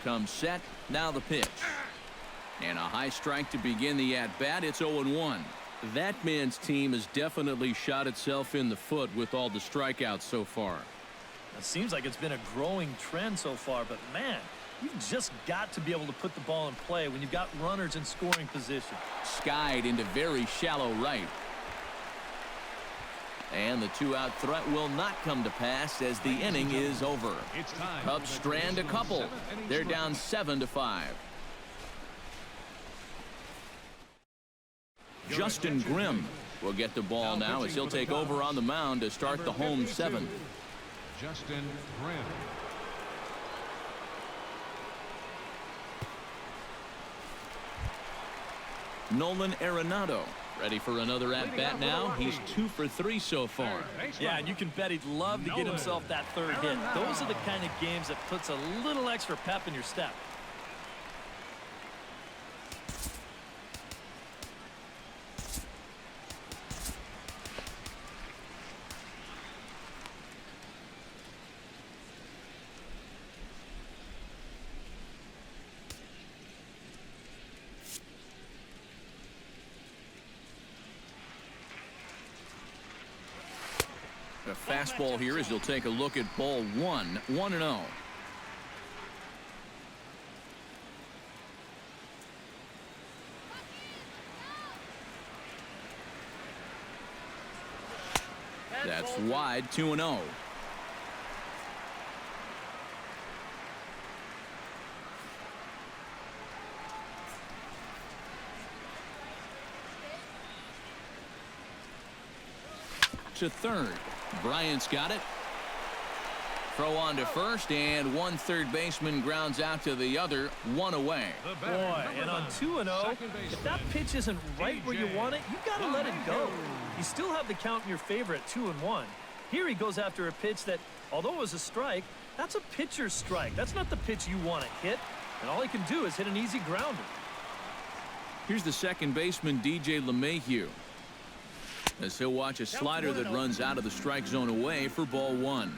Comes set. Now the pitch. And a high strike to begin the at-bat. It's 0-1. That man's team has definitely shot itself in the foot with all the strikeouts so far. It seems like it's been a growing trend so far, but man, you've just got to be able to put the ball in play when you've got runners in scoring position. Skied into very shallow right. And the 2-out threat will not come to pass as the inning is over. Cubs strand a couple. They're down 7-5. Justin Grimm will get the ball now as he'll take over on the mound to start the home 7th. Justin Grimm. Nolan Arenado ready for another at-bat now. He's 2 for 3 so far. Yeah, and you can bet he'd love to get himself that third hit. Those are the kind of games that puts a little extra pep in your step. A fastball here as he'll take a look at ball 1. 1-0. That's wide. 2-0. To third. Bryant's got it. Throw on to first, and one third baseman grounds out to the other. 1 away. Boy, and on 2-0, if that pitch isn't right where you want it, you got to let it go. You still have the count in your favor at 2-1. Here he goes after a pitch that, although it was a strike, that's a pitcher's strike. That's not the pitch you want to hit, and all he can do is hit an easy grounder. Here's the second baseman, DJ LeMahieu, as he'll watch a slider that runs out of the strike zone away for ball 1.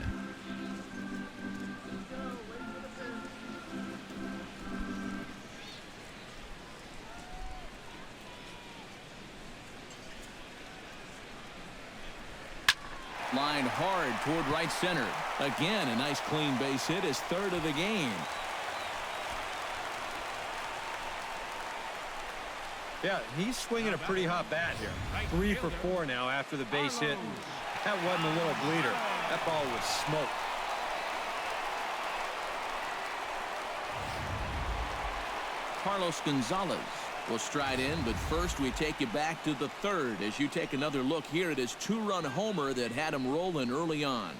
Line hard toward right center. Again, a nice clean base hit, his third of the game. Yeah, he's swinging a pretty hot bat here. 3 for 4 now after the base hit. That wasn't a little bleeder. That ball was smoked. Carlos Gonzalez will stride in, but first we take you back to the third as you take another look here at his 2-run homer that had him rolling early on.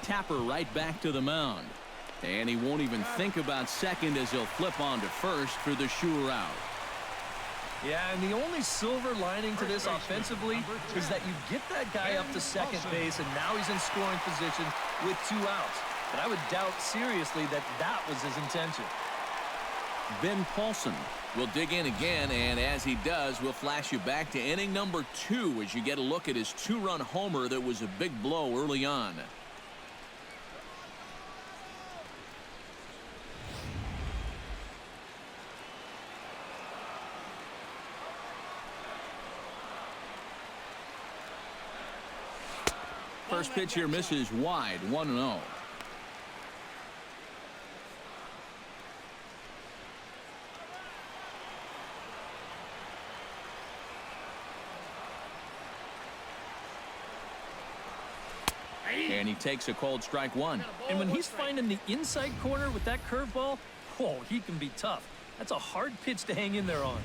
Tapper right back to the mound. And he won't even think about second as he'll flip on to first for the sure out. Yeah, and the only silver lining to this offensively is that you get that guy up to second base, and now he's in scoring position with 2 outs. But I would doubt seriously that that was his intention. Ben Paulson will dig in again, and as he does, we'll flash you back to inning number 2 as you get a look at his 2-run homer that was a big blow early on. First pitch here misses wide, 1-0. And he takes a cold strike 1. And when he's finding the inside corner with that curveball, whoa, he can be tough. That's a hard pitch to hang in there on.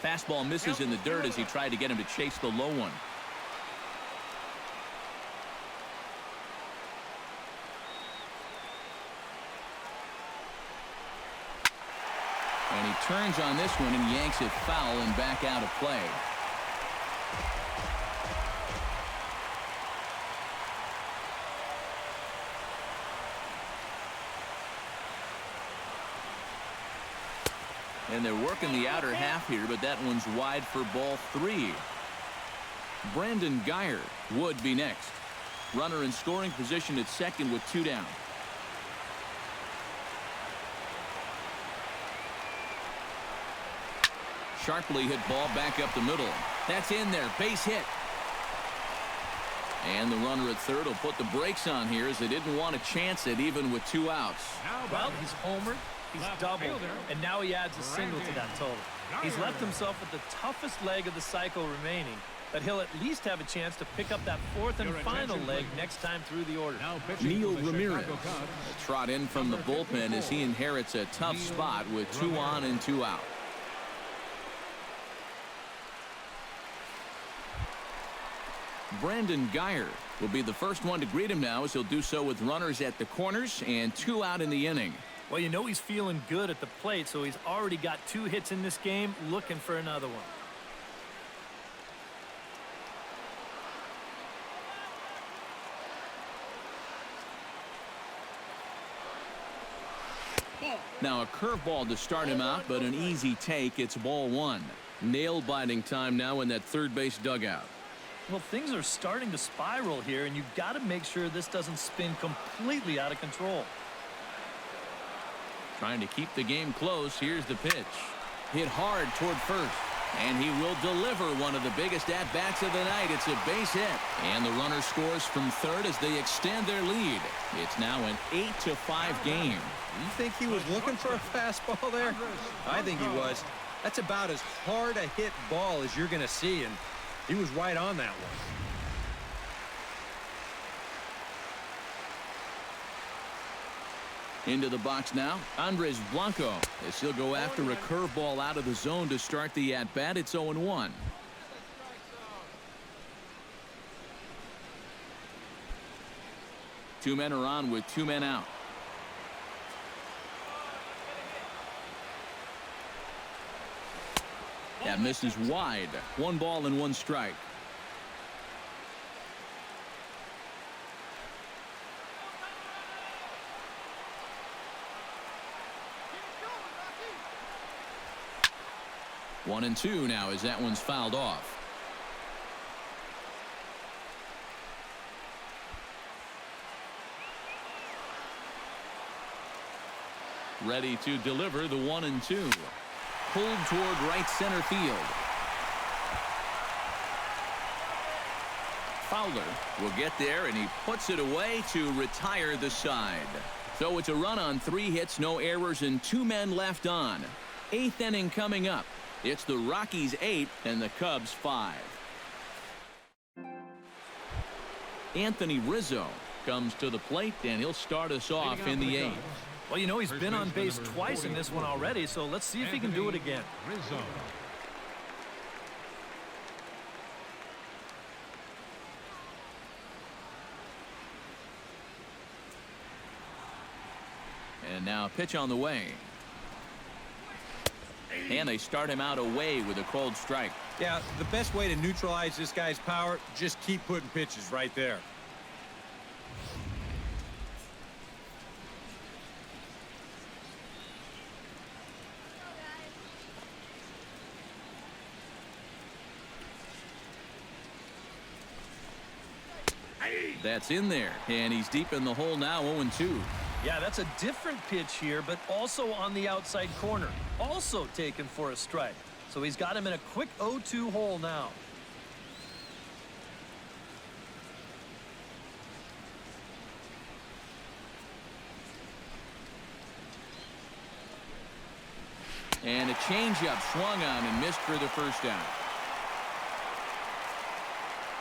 Fastball misses in the dirt as he tried to get him to chase the low one. And he turns on this one and yanks it foul and back out of play. And they're working the outer half here, but that one's wide for ball 3. Brandon Geyer would be next. Runner in scoring position at second with 2 down. Sharply hit ball back up the middle. That's in there. Base hit. And the runner at third will put the brakes on here as they didn't want to chance it even with 2 outs. Well, he's homered, he's doubled, and now he adds a single to that total. He's left himself with the toughest leg of the cycle remaining, but he'll at least have a chance to pick up that 4th and final leg next time through the order. Neil Ramirez will trot in from the bullpen as he inherits a tough spot with 2 on and 2 out. Brandon Geyer will be the first one to greet him now as he'll do so with runners at the corners and 2 out in the inning. Well, you know he's feeling good at the plate, so he's already got 2 hits in this game, looking for another one. Now a curveball to start him out, but an easy take. It's ball 1. Nail-biting time now in that third base dugout. Well, things are starting to spiral here, and you've got to make sure this doesn't spin completely out of control. Trying to keep the game close. Here's the pitch. Hit hard toward first. And he will deliver one of the biggest at-bats of the night. It's a base hit. And the runner scores from third as they extend their lead. It's now an 8-5 game. You think he was looking for a fastball there? I think he was. That's about as hard a hit ball as you're going to see, and he was right on that one. Into the box now, Andres Blanco, as he'll go after a curveball out of the zone to start the at-bat. It's 0-1. Two men are on with 2 men out. That misses wide. 1 ball and 1 strike. One and 2 now as that one's fouled off. Ready to deliver the 1-2. Pulled toward right center field. Fowler will get there, and he puts it away to retire the side. So it's a run on 3 hits, no errors, and 2 men left on. 8th inning coming up. It's the Rockies 8 and the Cubs 5. Anthony Rizzo comes to the plate, and he'll start us off in the 8th. Well, you know, he's been on base twice in this one already, so let's see if he can do it again. Rizzo. And now pitch on the way. And they start him out away with a cold strike. Yeah, the best way to neutralize this guy's power, just keep putting pitches right there. That's in there, and he's deep in the hole now, 0-2. Yeah, that's a different pitch here, but also on the outside corner. Also taken for a strike. So he's got him in a quick 0-2 hole now. And a changeup swung on and missed for the first out.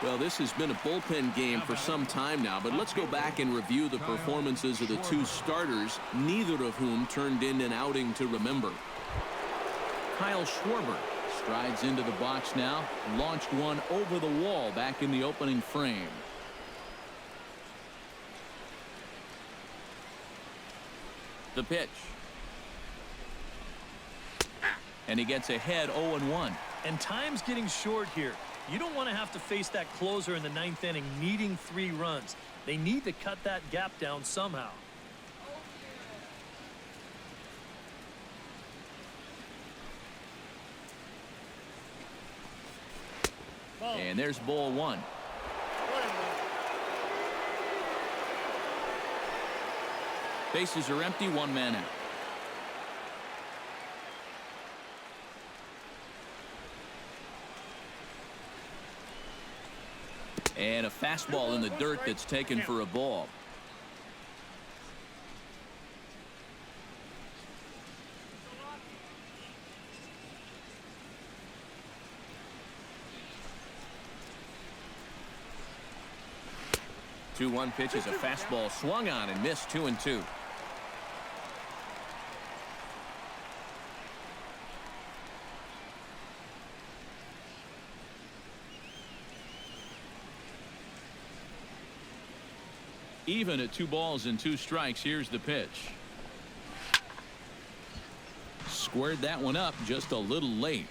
Well, this has been a bullpen game for some time now, but let's go back and review the performances of the two starters, neither of whom turned in an outing to remember. Kyle Schwarber strides into the box now, launched one over the wall back in the opening frame. The pitch. And he gets ahead 0-1. And time's getting short here. You don't want to have to face that closer in the 9th inning needing 3 runs. They need to cut that gap down somehow. And there's ball 1. Bases are empty, 1 man out. And a fastball in the dirt that's taken for a ball. The 2-1 pitch is a fastball swung on and missed, 2-2. Even at 2 balls and 2 strikes. Here's the pitch. Squared that one up just a little late.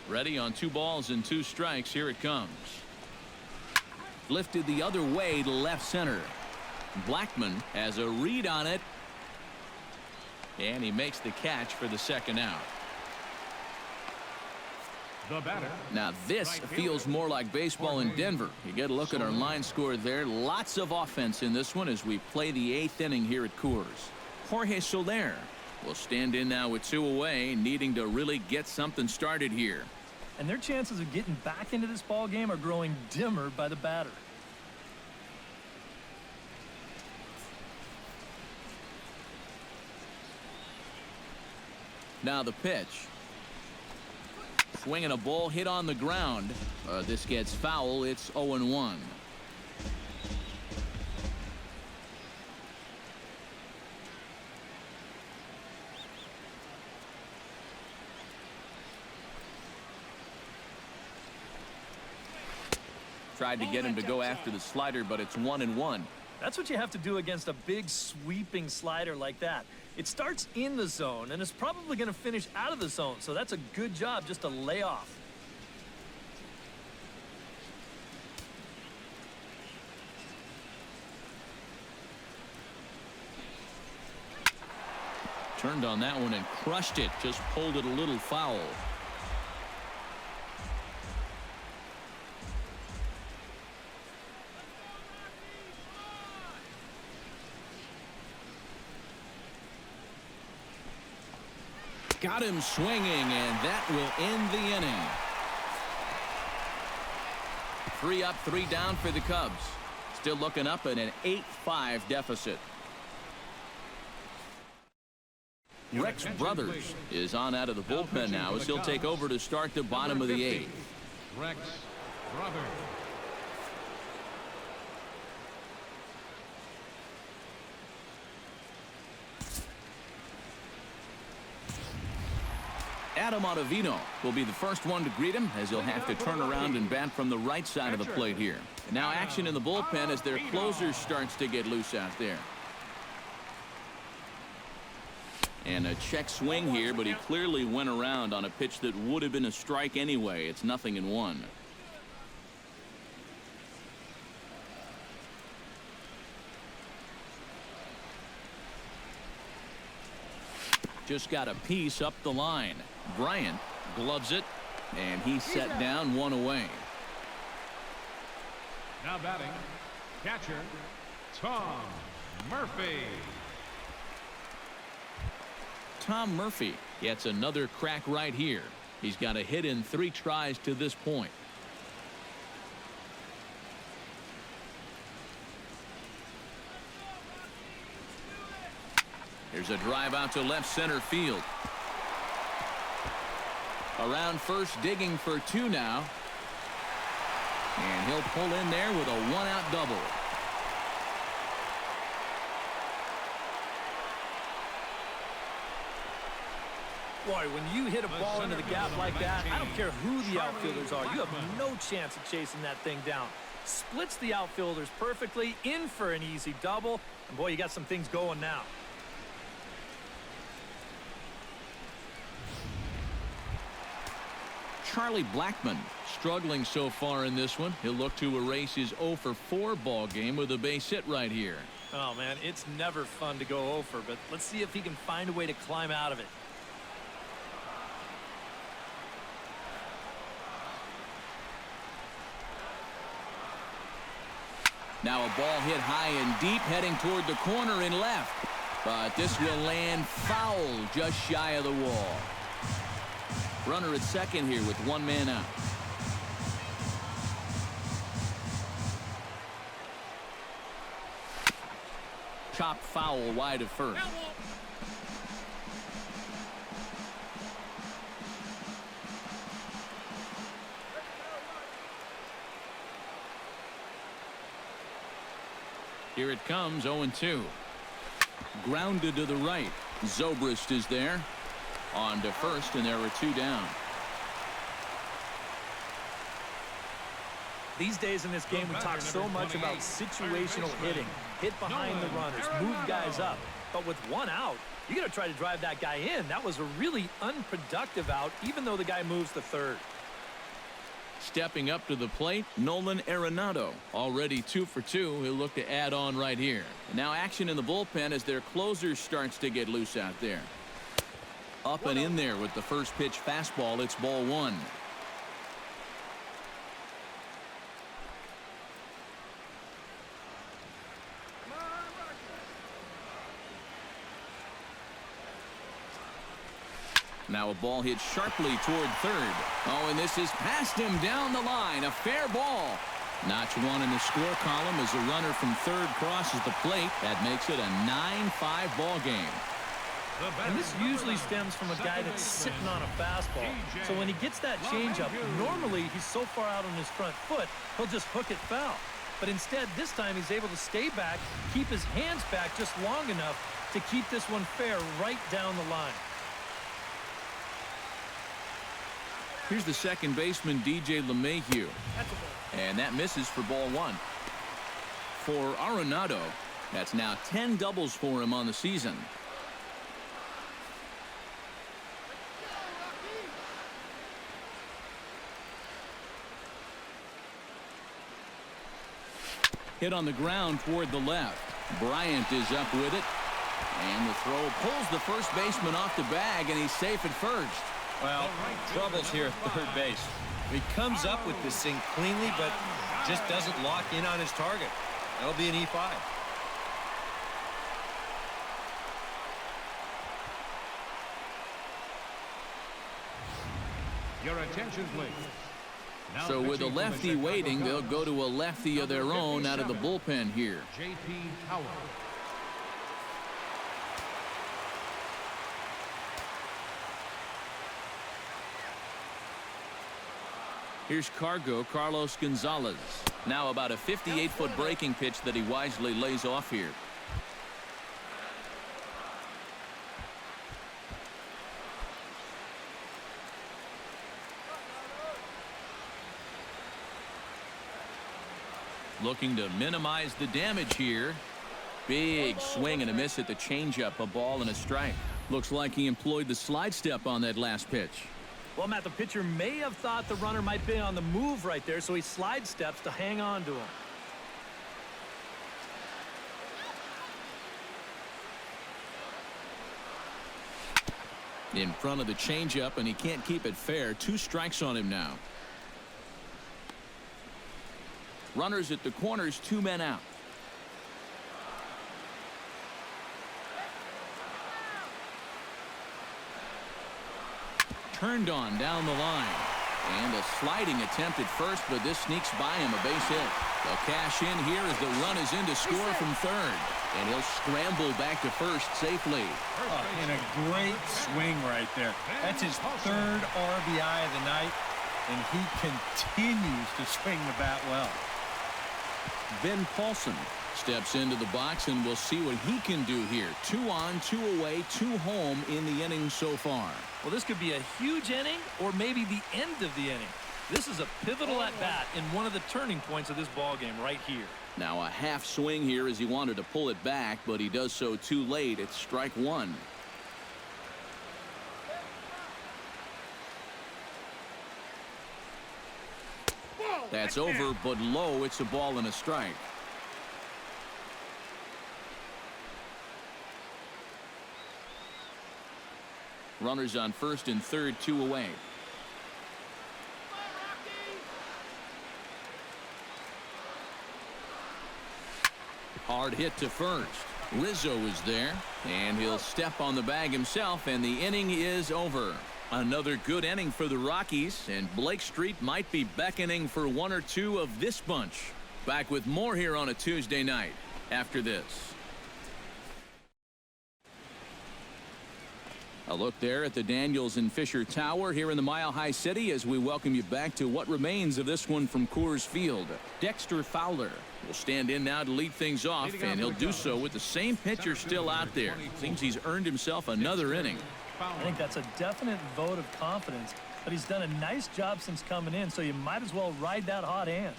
Ready on 2 balls and 2 strikes. Here it comes. Lifted the other way to left center. Blackman has a read on it. And he makes the catch for the second out. The batter. Now this feels more like baseball in Denver. You get a look at our line score there. Lots of offense in this one as we play the 8th inning here at Coors. Jorge Soler will stand in now with 2 away, needing to really get something started here. And their chances of getting back into this ball game are growing dimmer by the batter. Now the pitch. Swinging a ball hit on the ground. This gets foul. It's 0-1. Tried to get him to go after the slider, but it's 1-1. That's what you have to do against a big sweeping slider like that. It starts in the zone and is probably going to finish out of the zone, so that's a good job just to lay off. Turned on that one and crushed it. Just pulled it a little foul. Got him swinging, and that will end the inning. 3 up, 3 down for the Cubs. Still looking up at an 8-5 deficit. Rex Brothers is on out of the bullpen now as he'll take over to start the bottom of the 8th. Rex Brothers. Adam Ottavino will be the first one to greet him, as he'll have to turn around and bat from the right side of the plate here. And now action in the bullpen as their closer starts to get loose out there. And a check swing here, but he clearly went around on a pitch that would have been a strike anyway. It's 0-1. Just got a piece up the line. Bryant gloves it, and he's set down, one away. Now batting, catcher, Tom Murphy. Tom Murphy gets another crack right here. He's got a hit in 3 tries to this point. Here's a drive out to left center field. Around first, digging for 2 now. And he'll pull in there with a 1-out double. Boy, when you hit a ball into the gap like that, I don't care who the outfielders are. You have no chance of chasing that thing down. Splits the outfielders perfectly, in for an easy double. And boy, you got some things going now. Charlie Blackmon struggling so far in this one. He'll look to erase his 0-for-4 ball game with a base hit right here. Oh, man, it's never fun to go over, but let's see if he can find a way to climb out of it. Now a ball hit high and deep, heading toward the corner and left. But this will land foul just shy of the wall. Runner at second here with 1 man out. Chopped foul wide of first. Here it comes, 0-2. Grounded to the right. Zobrist is there. On to first, and there are 2 down. These days in this game, we talk so much about situational hitting. Hit behind the runners, move guys up. But with 1 out, you got to try to drive that guy in. That was a really unproductive out, even though the guy moves to third. Stepping up to the plate, Nolan Arenado. Already 2 for 2. He'll look to add on right here. And now action in the bullpen as their closer starts to get loose out there. Up and in there with the first pitch fastball. It's ball 1. Now a ball hit sharply toward third. Oh, and this is past him down the line. A fair ball. Notch 1 in the score column as a runner from third crosses the plate. That makes it a 9-5 ball game. And this usually stems from a guy that's sitting on a fastball. So when he gets that changeup, normally he's so far out on his front foot, he'll just hook it foul. But instead, this time he's able to stay back, keep his hands back just long enough to keep this one fair right down the line. Here's the second baseman, DJ LeMahieu. And that misses for ball 1. For Arenado, that's now 10 doubles for him on the season. Hit on the ground toward the left. Bryant is up with it. And the throw pulls the first baseman off the bag, and he's safe at first. Well, trouble's here at third base. He comes up with this thing cleanly, but just doesn't lock in on his target. That'll be an E5. Your attention, please. Now So with a pitching for the lefty Chicago waiting, they'll Cubs, go to a lefty of their own out of the bullpen here. J.P. Howard. Here's Carlos Gonzalez. Now about a 58-foot breaking pitch that he wisely lays off here. Looking to minimize the damage here. Big swing and a miss at the changeup. A ball and a strike. Looks like he employed the slide step on that last pitch. Well, Matt, the pitcher may have thought the runner might be on the move right there, so he slide steps to hang on to him. In front of the changeup, and he can't keep it fair. 2 strikes on him now. Runners at the corners, 2 men out. Turned on down the line. And a sliding attempt at first, but this sneaks by him, a base hit. They'll cash in here as the run is in to score from third. And he'll scramble back to first safely. And a great swing right there. That's his 3rd RBI of the night, and he continues to swing the bat well. Ben Paulson steps into the box, and we'll see what he can do here. 2 on, 2 away, 2 home in the inning so far. Well, this could be a huge inning or maybe the end of the inning. This is a pivotal at-bat in one of the turning points of this ball game right here. Now a half swing here as he wanted to pull it back, but he does so too late. It's strike 1. That's over, but low. It's a ball and a strike. Runners on first and third, 2 away. Hard hit to first. Rizzo is there, and he'll step on the bag himself, and the inning is over. Another good inning for the Rockies, and Blake Street might be beckoning for 1 or 2 of this bunch. Back with more here on a Tuesday night after this. A look there at the Daniels and Fisher Tower here in the Mile High City as we welcome you back to what remains of this one from Coors Field. Dexter Fowler will stand in now to lead things off, and he'll do so with the same pitcher still out there. Seems he's earned himself another inning. I think that's a definite vote of confidence, but he's done a nice job since coming in, so you might as well ride that hot hand.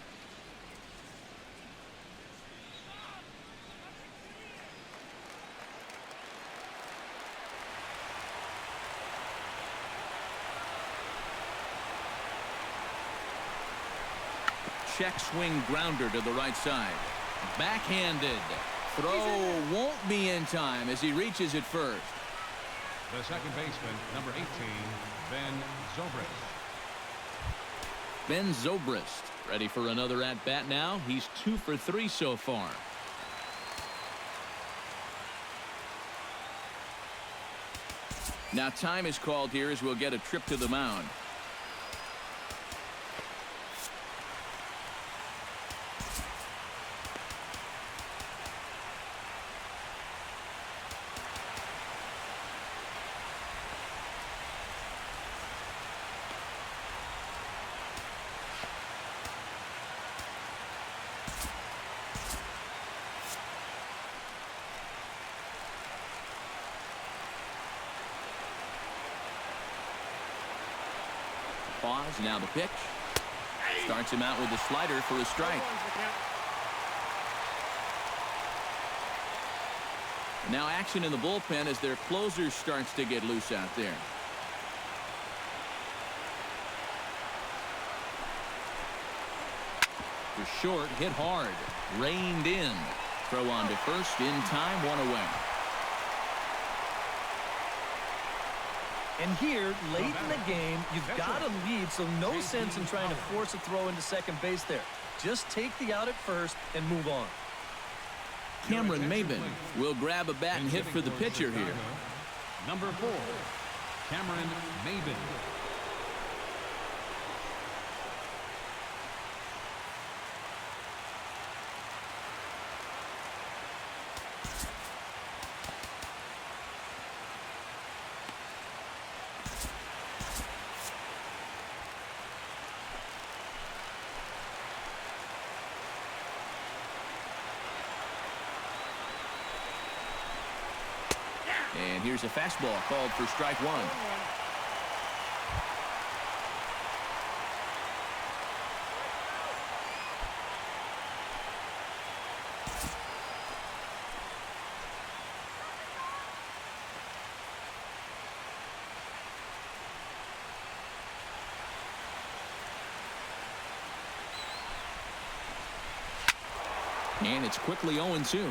Check swing grounder to the right side. Backhanded. Throw won't be in time as he reaches it first. The second baseman, number 18, Ben Zobrist. Ben Zobrist ready for another at-bat now. He's 2 for 3 so far. Now time is called here as we'll get a trip to the mound. Pause, now the pitch. Starts him out with a slider for a strike. Now action in the bullpen as their closer starts to get loose out there. For short, hit hard. Reined in. Throw on to first in time, 1 away. And here, late in the game, you've got a lead, so no sense in trying to force a throw into second base there. Just take the out at first and move on. Cameron Maben will grab a bat and hit for the pitcher here. Number 4, Cameron Maben. And here's a fastball called for strike 1. And it's quickly 0-2.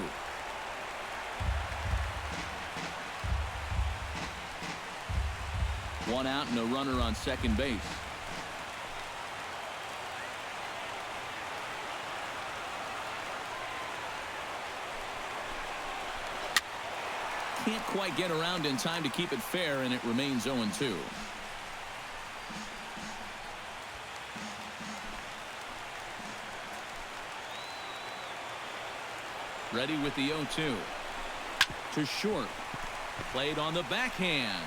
One out and a runner on second base. Can't quite get around in time to keep it fair, and it remains 0-2. Ready with the 0-2. To short. Played on the backhand.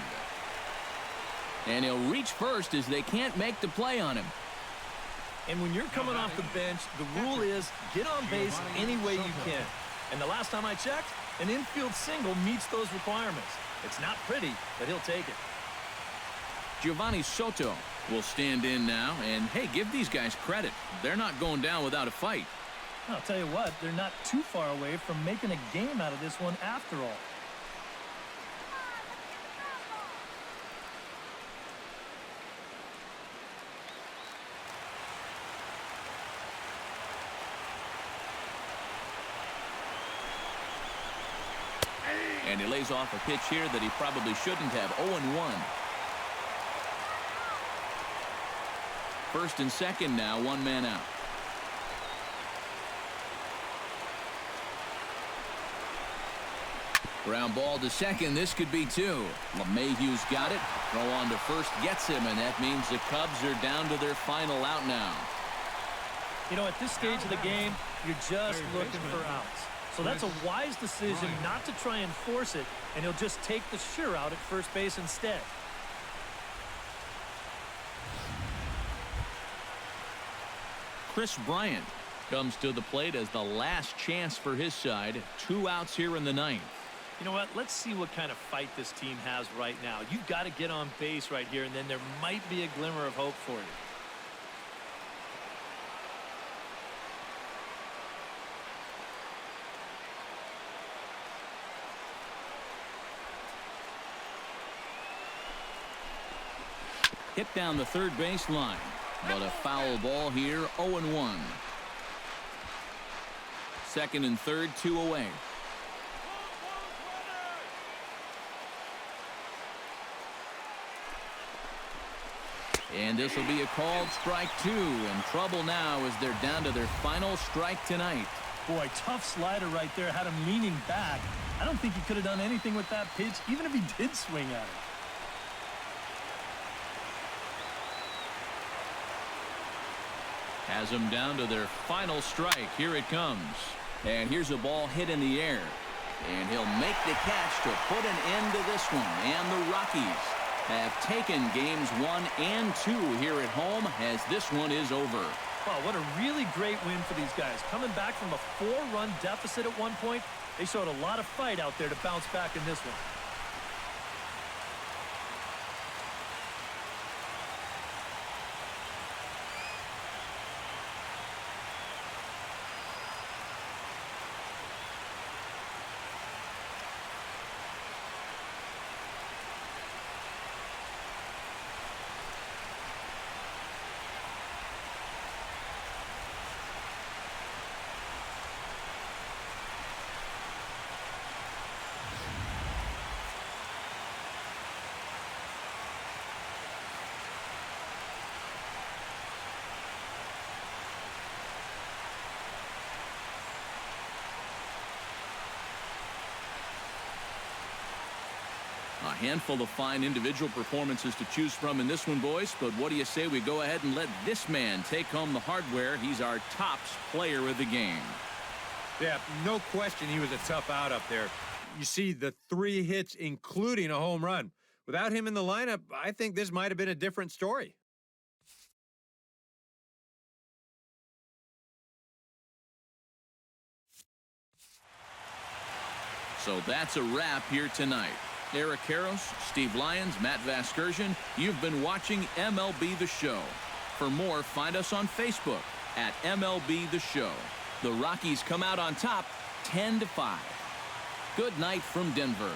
And he'll reach first as they can't make the play on him. And when you're coming off the bench, the rule is get on base any way you can. And the last time I checked, an infield single meets those requirements. It's not pretty, but he'll take it. Giovanni Soto will stand in now. And, hey, give these guys credit. They're not going down without a fight. I'll tell you what, they're not too far away from making a game out of this one after all. And he lays off a pitch here that he probably shouldn't have. 0-1. First and second now, one man out. Ground ball to second. This could be two. LeMahieu's got it. Throw on to first gets him, and that means the Cubs are down to their final out now. You know, at this stage of the game, you're just looking for outs. So that's a wise decision not to try and force it, and he'll just take the sure out at first base instead. Chris Bryant comes to the plate as the last chance for his side. 2 outs here in the ninth. You know what? Let's see what kind of fight this team has right now. You've got to get on base right here, and then there might be a glimmer of hope for you. Hit down the third base line, but a foul ball here. 0-1. Second and third, 2 away. And this will be a called strike 2. In trouble now as they're down to their final strike tonight. Boy, tough slider right there. Had him leaning back. I don't think he could have done anything with that pitch, even if he did swing at it. Has them down to their final strike. Here it comes. And here's a ball hit in the air. And he'll make the catch to put an end to this one. And the Rockies have taken games 1 and 2 here at home as this one is over. Wow, what a really great win for these guys. Coming back from a 4-run deficit at one point, they showed a lot of fight out there to bounce back in this one. A handful of fine individual performances to choose from in this one, boys. But what do you say we go ahead and let this man take home the hardware? He's our tops player of the game. Yeah, no question he was a tough out up there. You see the 3 hits, including a home run. Without him in the lineup, I think this might have been a different story. So that's a wrap here tonight. Eric Karros, Steve Lyons, Matt Vasgersian, you've been watching MLB The Show. For more, find us on Facebook at MLB The Show. The Rockies come out on top 10-5. Good night from Denver.